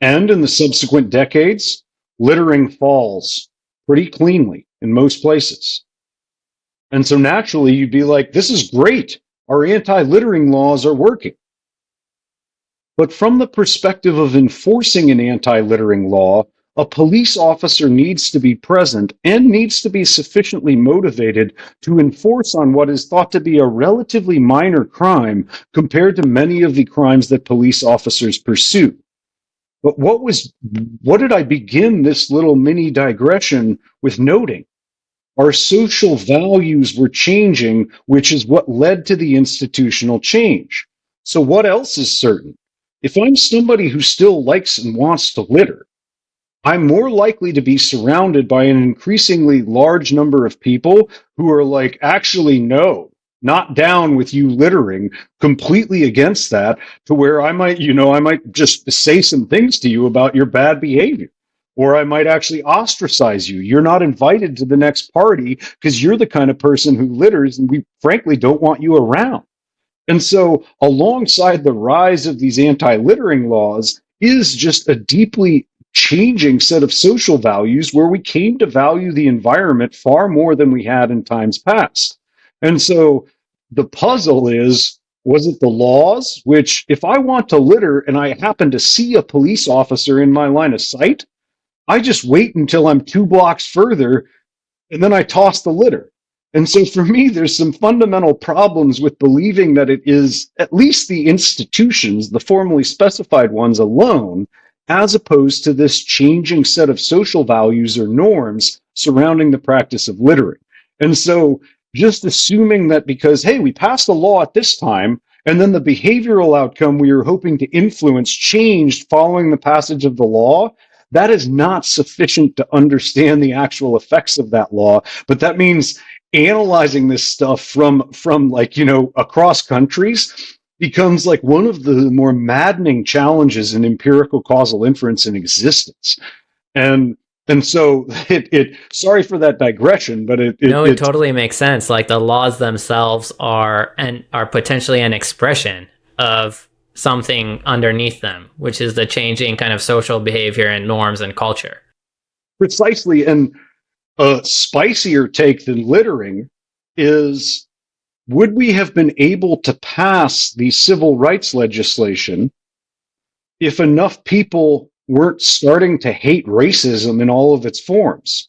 And in the subsequent decades, littering falls pretty cleanly in most places. And so naturally, you'd be like, this is great. Our anti-littering laws are working. But from the perspective of enforcing an anti-littering law, a police officer needs to be present and needs to be sufficiently motivated to enforce on what is thought to be a relatively minor crime compared to many of the crimes that police officers pursue. But what did I begin this little mini digression with noting? Our social values were changing, which is what led to the institutional change. So what else is certain? If I'm somebody who still likes and wants to litter, I'm more likely to be surrounded by an increasingly large number of people who are like, actually, no, not down with you littering, completely against that, to where I might just say some things to you about your bad behavior. Or I might actually ostracize you. You're not invited to the next party because you're the kind of person who litters, and we frankly don't want you around. And so alongside the rise of these anti-littering laws is just a deeply changing set of social values where we came to value the environment far more than we had in times past. And so the puzzle is, was it the laws? Which, if I want to litter and I happen to see a police officer in my line of sight, I just wait until I'm 2 blocks further and then I toss the litter. And so for me, there's some fundamental problems with believing that it is at least the institutions, the formally specified ones alone, as opposed to this changing set of social values or norms surrounding the practice of littering. And so just assuming that because, hey, we passed a law at this time, and then the behavioral outcome we were hoping to influence changed following the passage of the law, that is not sufficient to understand the actual effects of that law. But that means analyzing this stuff from across countries becomes like one of the more maddening challenges in empirical causal inference in existence. And so it sorry for that digression, but it totally makes sense. Like the laws themselves are potentially an expression of something underneath them, which is the changing kind of social behavior and norms and culture. Precisely. And a spicier take than littering is, would we have been able to pass the civil rights legislation if enough people weren't starting to hate racism in all of its forms?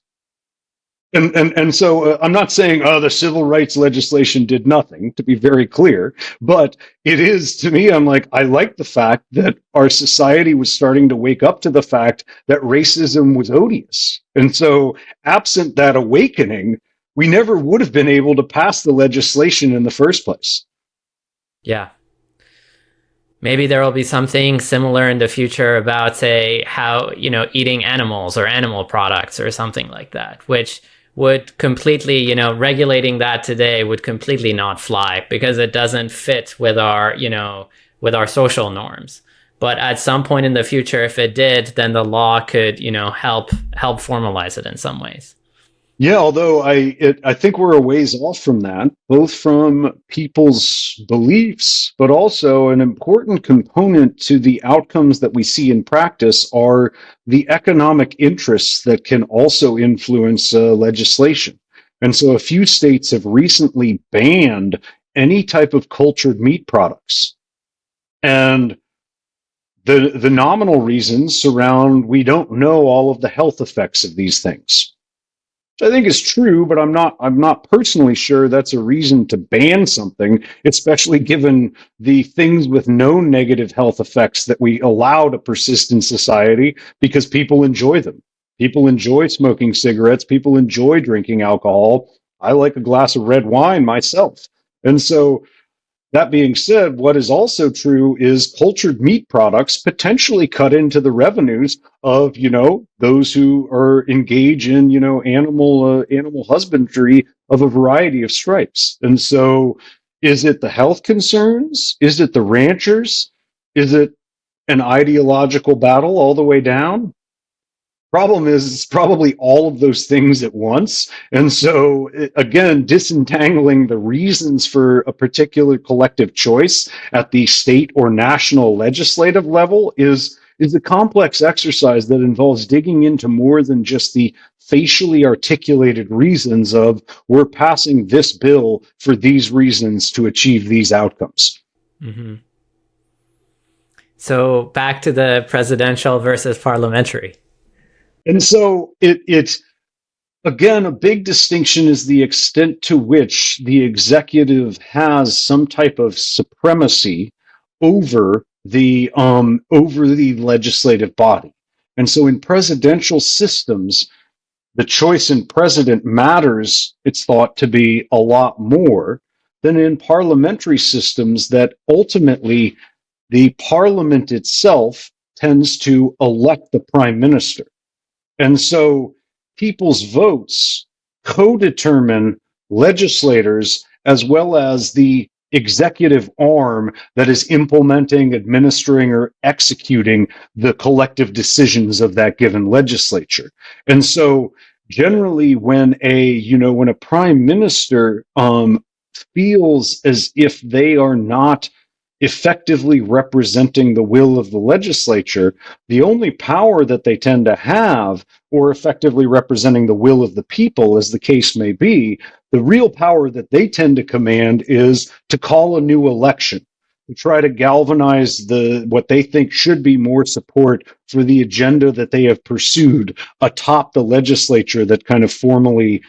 And so I'm not saying, the civil rights legislation did nothing, to be very clear, but it is, to me, I'm like, I like the fact that our society was starting to wake up to the fact that racism was odious. And so absent that awakening, we never would have been able to pass the legislation in the first place. Yeah. Maybe there will be something similar in the future about, say, how, eating animals or animal products or something like that, which would completely, regulating that today would completely not fly because it doesn't fit with our social norms. But at some point in the future, if it did, then the law could, help formalize it in some ways. Yeah, although I think we're a ways off from that, both from people's beliefs, but also an important component to the outcomes that we see in practice are the economic interests that can also influence legislation. And so a few states have recently banned any type of cultured meat products. And the nominal reasons surround, we don't know all of the health effects of these things. Which I think is true, but I'm not personally sure that's a reason to ban something, especially given the things with known negative health effects that we allow to persist in society because people enjoy them. People enjoy smoking cigarettes. People enjoy drinking alcohol. I like a glass of red wine myself. And so, that being said, what is also true is cultured meat products potentially cut into the revenues of, those who are engaged in, animal husbandry of a variety of stripes. And so, is it the health concerns? Is it the ranchers? Is it an ideological battle all the way down? Problem is, it's probably all of those things at once. And so, again, disentangling the reasons for a particular collective choice at the state or national legislative level is a complex exercise that involves digging into more than just the facially articulated reasons of we're passing this bill for these reasons to achieve these outcomes. Mm-hmm. So back to the presidential versus parliamentary. And so it's again, a big distinction is the extent to which the executive has some type of supremacy over the legislative body. And so in presidential systems, the choice in president matters, it's thought to be a lot more than in parliamentary systems that ultimately the parliament itself tends to elect the prime minister. And so people's votes co-determine legislators as well as the executive arm that is implementing, administering, or executing the collective decisions of that given legislature. And so generally when a prime minister feels as if they are not effectively representing the will of the legislature, the only power that they tend to have, or effectively representing the will of the people, as the case may be, the real power that they tend to command is to call a new election, to try to galvanize what they think should be more support for the agenda that they have pursued atop the legislature that kind of formally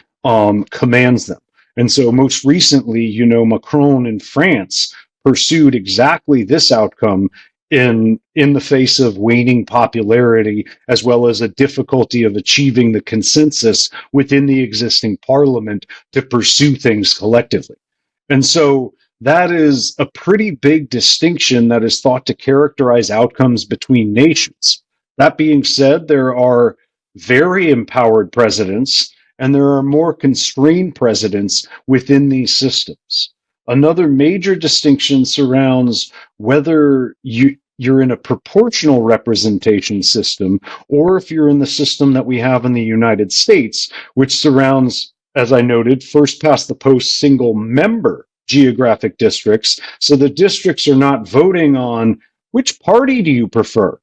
commands them. And so most recently, Macron in France pursued exactly this outcome in the face of waning popularity, as well as a difficulty of achieving the consensus within the existing parliament to pursue things collectively. And so that is a pretty big distinction that is thought to characterize outcomes between nations. That being said, there are very empowered presidents and there are more constrained presidents within these systems. Another major distinction surrounds whether you're in a proportional representation system or if you're in the system that we have in the United States, which surrounds, as I noted, first past the post single member geographic districts. So the districts are not voting on which party do you prefer?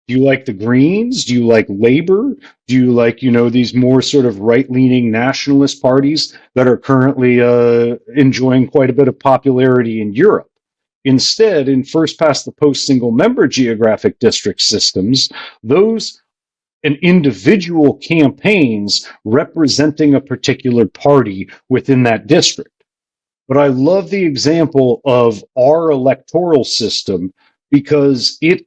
Do you like the Greens? Do you like Labor? Do you like, these more sort of right-leaning nationalist parties that are currently enjoying quite a bit of popularity in Europe? Instead, in first past the post single member geographic district systems, those and individual campaigns representing a particular party within that district. But I love the example of our electoral system because it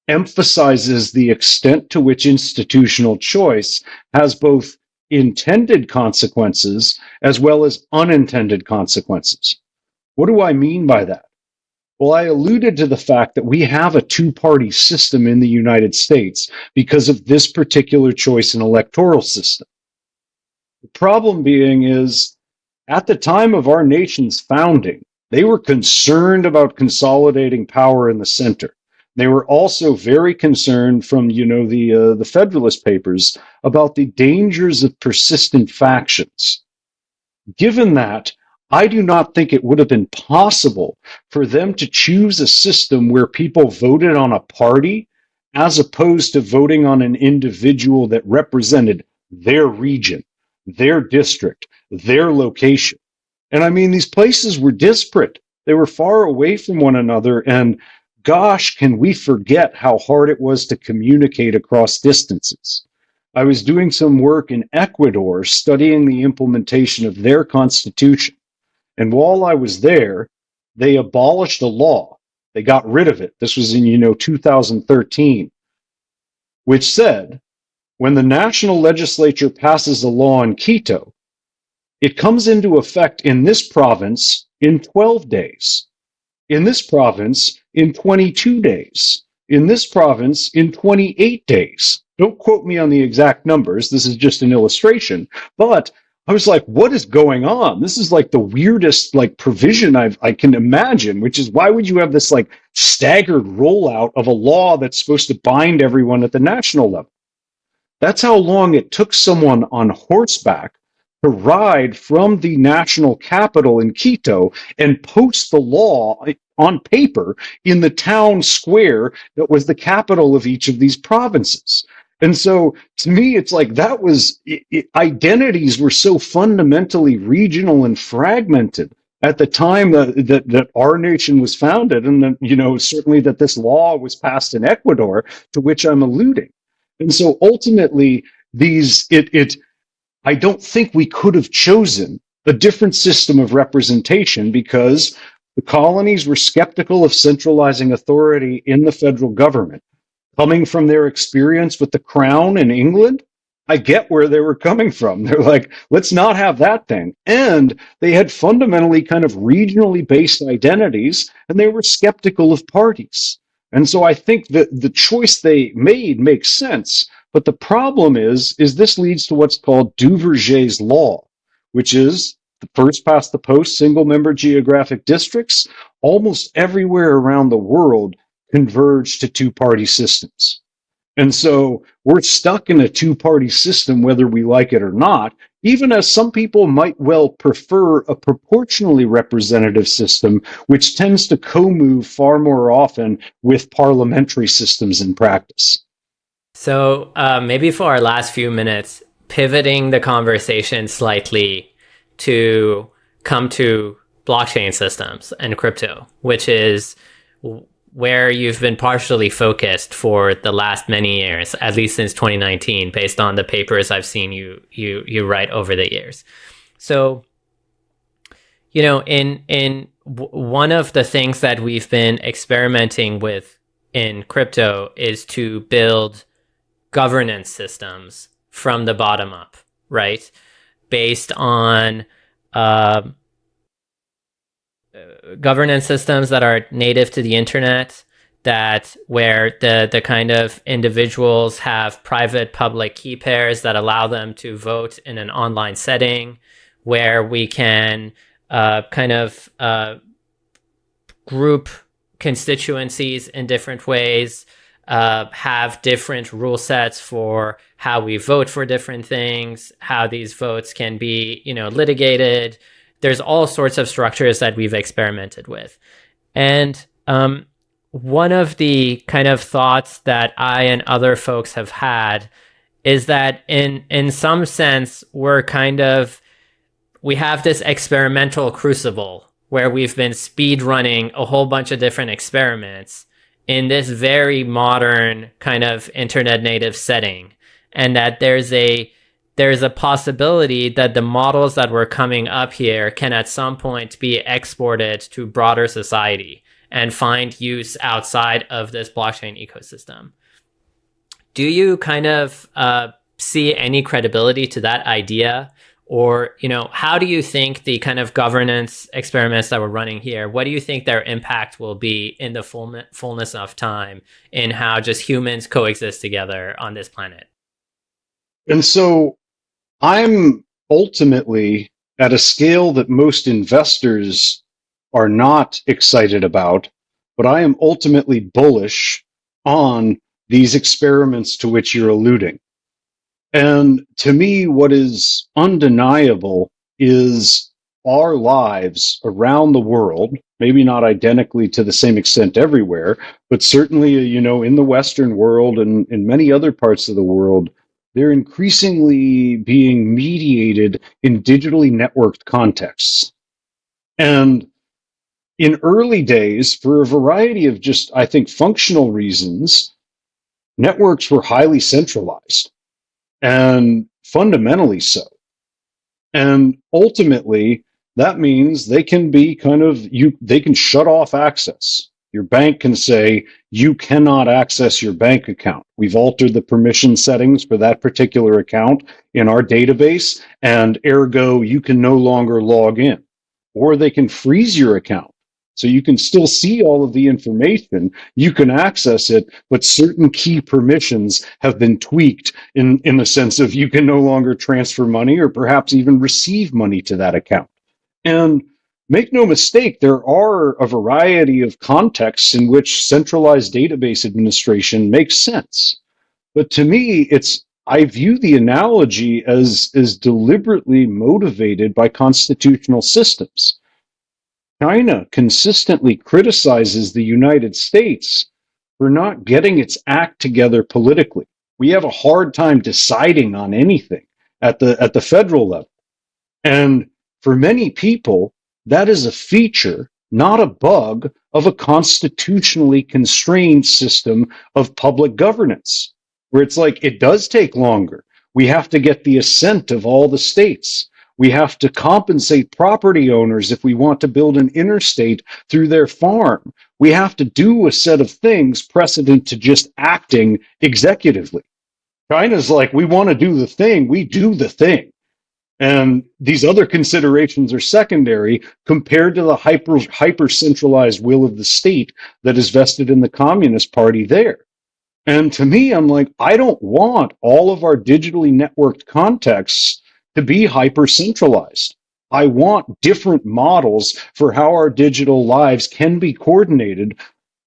emphasizes the extent to which institutional choice has both intended consequences as well as unintended consequences. What do I mean by that? Well, I alluded to the fact that we have a two-party system in the United States because of this particular choice in electoral system. The problem being is, at the time of our nation's founding, they were concerned about consolidating power in the center. They were also very concerned from, the Federalist Papers about the dangers of persistent factions. Given that, I do not think it would have been possible for them to choose a system where people voted on a party as opposed to voting on an individual that represented their region, their district, their location. And I mean, these places were disparate. They were far away from one another, and gosh, can we forget how hard it was to communicate across distances. I was doing some work in Ecuador studying the implementation of their constitution. And while I was there, they abolished a law. They got rid of it. This was in, 2013, which said, when the national legislature passes a law in Quito, It comes into effect in this province in 12 days, in this province in 22 days, in this province in 28 days. Don't quote me on the exact numbers. This is just an illustration. But I was like, what is going on? This is like the weirdest like provision I can imagine, which is why would you have this like staggered rollout of a law that's supposed to bind everyone at the national level? That's how long it took someone on horseback to ride from the national capital in Quito and post the law on paper in the town square that was the capital of each of these provinces. And so to me, it's like that was identities were so fundamentally regional and fragmented at the time that our nation was founded, and that, you know, certainly that this law was passed in Ecuador, to which I'm alluding. And so ultimately, I don't think we could have chosen a different system of representation because the colonies were skeptical of centralizing authority in the federal government. Coming from their experience with the crown in England, I get where they were coming from. They're like, let's not have that thing. And they had fundamentally kind of regionally based identities, and they were skeptical of parties. And so I think that the choice they made makes sense. But the problem is this leads to what's called Duverger's law, which is the first past the post single member geographic districts almost everywhere around the world converge to two-party systems. And so we're stuck in a two-party system, whether we like it or not, even as some people might well prefer a proportionally representative system, which tends to co-move far more often with parliamentary systems in practice. So maybe for our last few minutes, pivoting the conversation slightly to come to blockchain systems and crypto, which is where you've been partially focused for the last many years, at least since 2019, based on the papers I've seen you write over the years. So, you know, in one of the things that we've been experimenting with in crypto is to build governance systems from the bottom up, right? Based on governance systems that are native to the internet, that where the kind of individuals have private public key pairs that allow them to vote in an online setting, where we can group constituencies in different ways, have different rule sets for how we vote for different things, how these votes can be, you know, litigated. There's all sorts of structures that we've experimented with. And one of the kind of thoughts that I and other folks have had is that in some sense, we have this experimental crucible where we've been speed running a whole bunch of different experiments in this very modern kind of internet native setting, and that there's a possibility that the models that were coming up here can at some point be exported to broader society and find use outside of this blockchain ecosystem. Do you kind of see any credibility to that idea? Or, you know, how do you think the kind of governance experiments that we're running here, what do you think their impact will be in the fullness of time in how just humans coexist together on this planet? And so I'm ultimately at a scale that most investors are not excited about, but I am ultimately bullish on these experiments to which you're alluding. And to me, what is undeniable is our lives around the world, maybe not identically to the same extent everywhere, but certainly, you know, in the Western world and in many other parts of the world, they're increasingly being mediated in digitally networked contexts. And in early days, for a variety of just, I think, functional reasons, networks were highly centralized. And fundamentally so. And ultimately, that means they can be they can shut off access. Your bank can say, you cannot access your bank account. We've altered the permission settings for that particular account in our database, and ergo, you can no longer log in. Or they can freeze your account. So you can still see all of the information, you can access it, but certain key permissions have been tweaked in the sense of you can no longer transfer money or perhaps even receive money to that account. And make no mistake, there are a variety of contexts in which centralized database administration makes sense. But to me, I view the analogy as deliberately motivated by constitutional systems. China consistently criticizes the United States for not getting its act together politically. We have a hard time deciding on anything at the federal level. And for many people, that is a feature, not a bug, of a constitutionally constrained system of public governance, where it's like it does take longer. We have to get the assent of all the states. We have to compensate property owners if we want to build an interstate through their farm. We have to do a set of things precedent to just acting executively. China's like, we want to do the thing, we do the thing. And these other considerations are secondary compared to the hyper centralized will of the state that is vested in the Communist Party there. And to me, I'm like, I don't want all of our digitally networked contexts to be hyper centralized. I want different models for how our digital lives can be coordinated,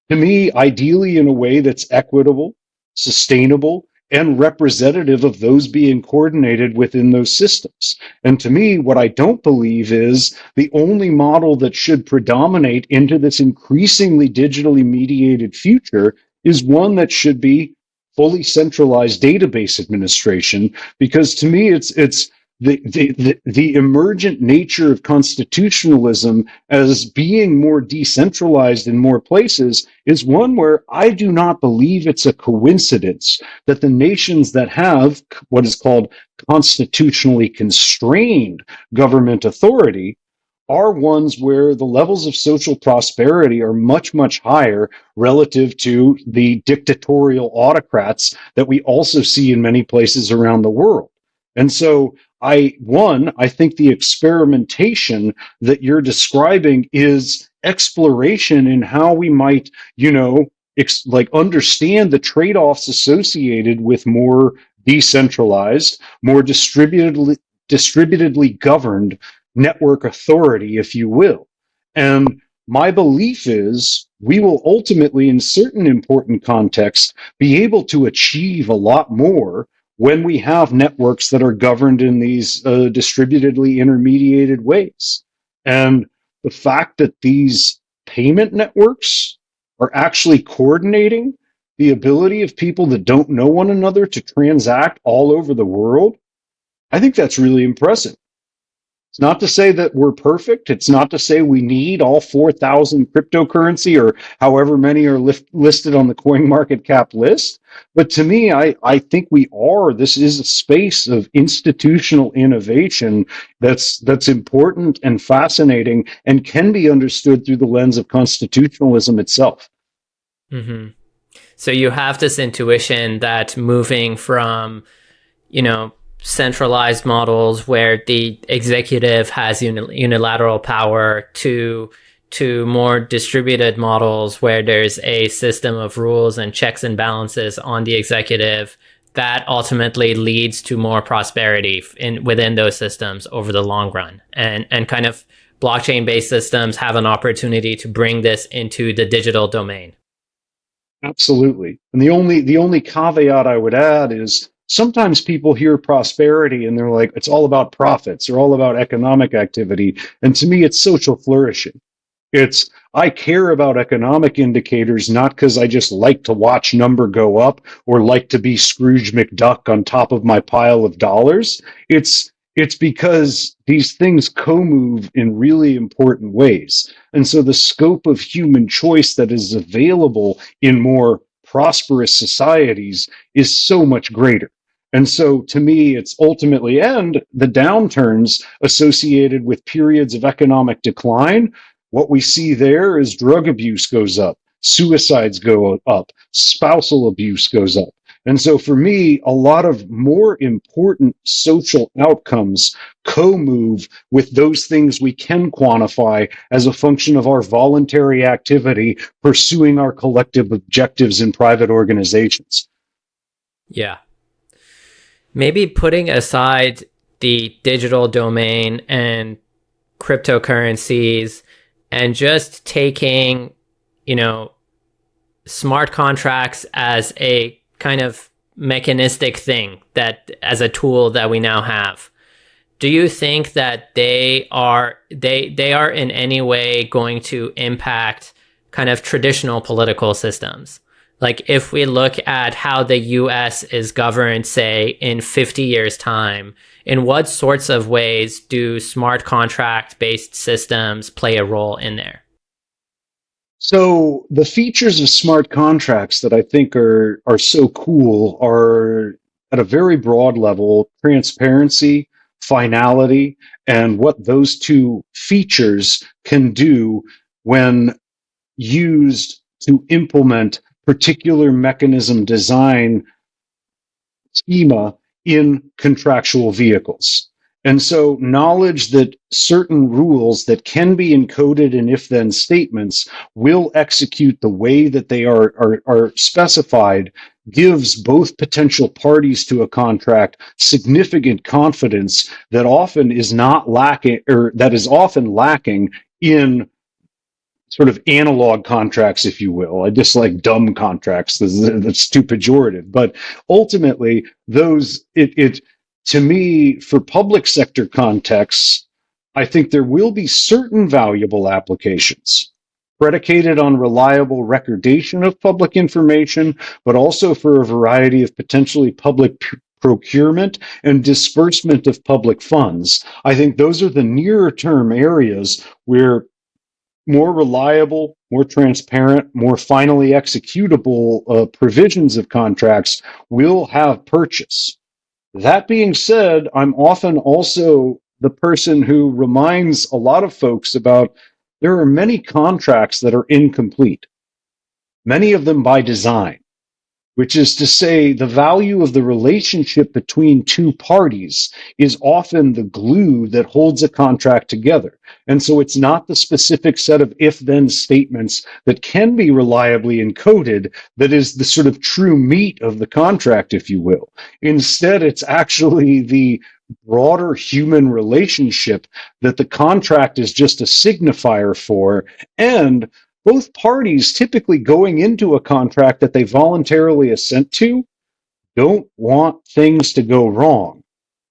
to me, ideally in a way that's equitable, sustainable, and representative of those being coordinated within those systems. And to me, what I don't believe is the only model that should predominate into this increasingly digitally mediated future is one that should be fully centralized database administration, because to me, it's the emergent nature of constitutionalism as being more decentralized in more places is one where I do not believe it's a coincidence that the nations that have what is called constitutionally constrained government authority are ones where the levels of social prosperity are much, much higher relative to the dictatorial autocrats that we also see in many places around the world. And so I think the experimentation that you're describing is exploration in how we might, understand the trade-offs associated with more decentralized, more distributedly governed network authority, if you will. And my belief is we will ultimately, in certain important contexts, be able to achieve a lot more when we have networks that are governed in these distributedly intermediated ways. And the fact that these payment networks are actually coordinating the ability of people that don't know one another to transact all over the world, I think that's really impressive. It's not to say that we're perfect. It's not to say we need all 4,000 cryptocurrency or however many are listed on the CoinMarketCap list. But to me, I think this is a space of institutional innovation that's important and fascinating and can be understood through the lens of constitutionalism itself. Mm-hmm. So you have this intuition that moving from, centralized models where the executive has unilateral power to more distributed models where there's a system of rules and checks and balances on the executive, that ultimately leads to more prosperity within those systems over the long run. And kind of blockchain-based systems have an opportunity to bring this into the digital domain. Absolutely. And the only caveat I would add is sometimes people hear prosperity and they're like, it's all about profits or all about economic activity. And to me, it's social flourishing. I care about economic indicators, not because I just like to watch number go up or like to be Scrooge McDuck on top of my pile of dollars. It's because these things co-move in really important ways. And so the scope of human choice that is available in more prosperous societies is so much greater. And so to me, it's ultimately, and the downturns associated with periods of economic decline, what we see there is drug abuse goes up, suicides go up, spousal abuse goes up. And so for me, a lot of more important social outcomes co-move with those things we can quantify as a function of our voluntary activity pursuing our collective objectives in private organizations. Yeah. Maybe putting aside the digital domain and cryptocurrencies and just taking, smart contracts as a kind of mechanistic thing, that as a tool that we now have. Do you think that they are in any way going to impact kind of traditional political systems? Like if we look at how the US is governed, say, in 50 years' time, in what sorts of ways do smart contract-based systems play a role in there? So the features of smart contracts that I think are so cool are at a very broad level: transparency, finality, and what those two features can do when used to implement particular mechanism design schema in contractual vehicles. And so knowledge that certain rules that can be encoded in if-then statements will execute the way that they are specified gives both potential parties to a contract significant confidence that often is not lacking, or that is often lacking in sort of analog contracts, if you will. I dislike dumb contracts. That's too pejorative. But ultimately, to me, for public sector contexts, I think there will be certain valuable applications predicated on reliable recordation of public information, but also for a variety of potentially public procurement and disbursement of public funds. I think those are the nearer term areas where more reliable, more transparent, more finally executable provisions of contracts will have purchase. That being said, I'm often also the person who reminds a lot of folks about there are many contracts that are incomplete, many of them by design, which is to say the value of the relationship between two parties is often the glue that holds a contract together. And so it's not the specific set of if-then statements that can be reliably encoded that is the sort of true meat of the contract, if you will. Instead, it's actually the broader human relationship that the contract is just a signifier for, and both parties typically going into a contract that they voluntarily assent to don't want things to go wrong,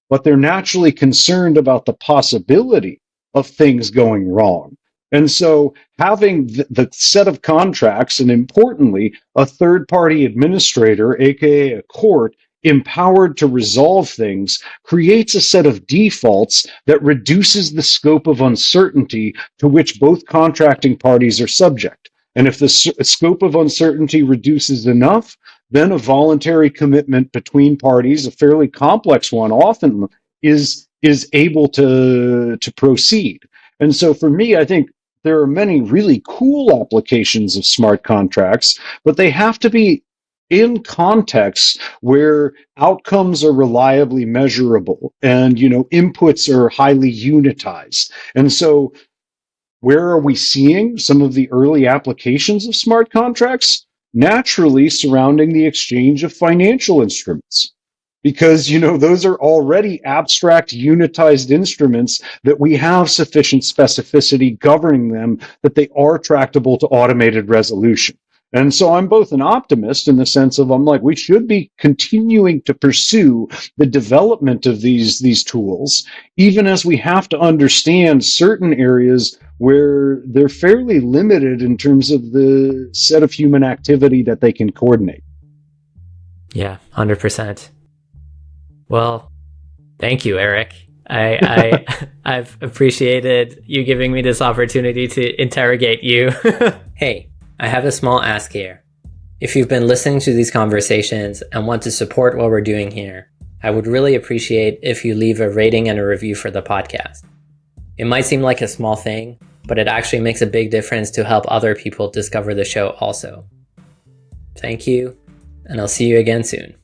but they're naturally concerned about the possibility of things going wrong. And so having the set of contracts, and importantly, a third-party administrator, aka a court, empowered to resolve things, creates a set of defaults that reduces the scope of uncertainty to which both contracting parties are subject. And if the scope of uncertainty reduces enough, then a voluntary commitment between parties, a fairly complex one often, is able to proceed. And so for me, I think there are many really cool applications of smart contracts, but they have to be in contexts where outcomes are reliably measurable and, inputs are highly unitized. And so where are we seeing some of the early applications of smart contracts? Naturally surrounding the exchange of financial instruments. Because, those are already abstract, unitized instruments that we have sufficient specificity governing them that they are tractable to automated resolution. And so I'm both an optimist in the sense of we should be continuing to pursue the development of these tools, even as we have to understand certain areas where they're fairly limited in terms of the set of human activity that they can coordinate. Yeah, 100%. Well, thank you, Eric. I've appreciated you giving me this opportunity to interrogate you. Hey, I have a small ask here. If you've been listening to these conversations and want to support what we're doing here, I would really appreciate if you leave a rating and a review for the podcast. It might seem like a small thing, but it actually makes a big difference to help other people discover the show also. Thank you, and I'll see you again soon.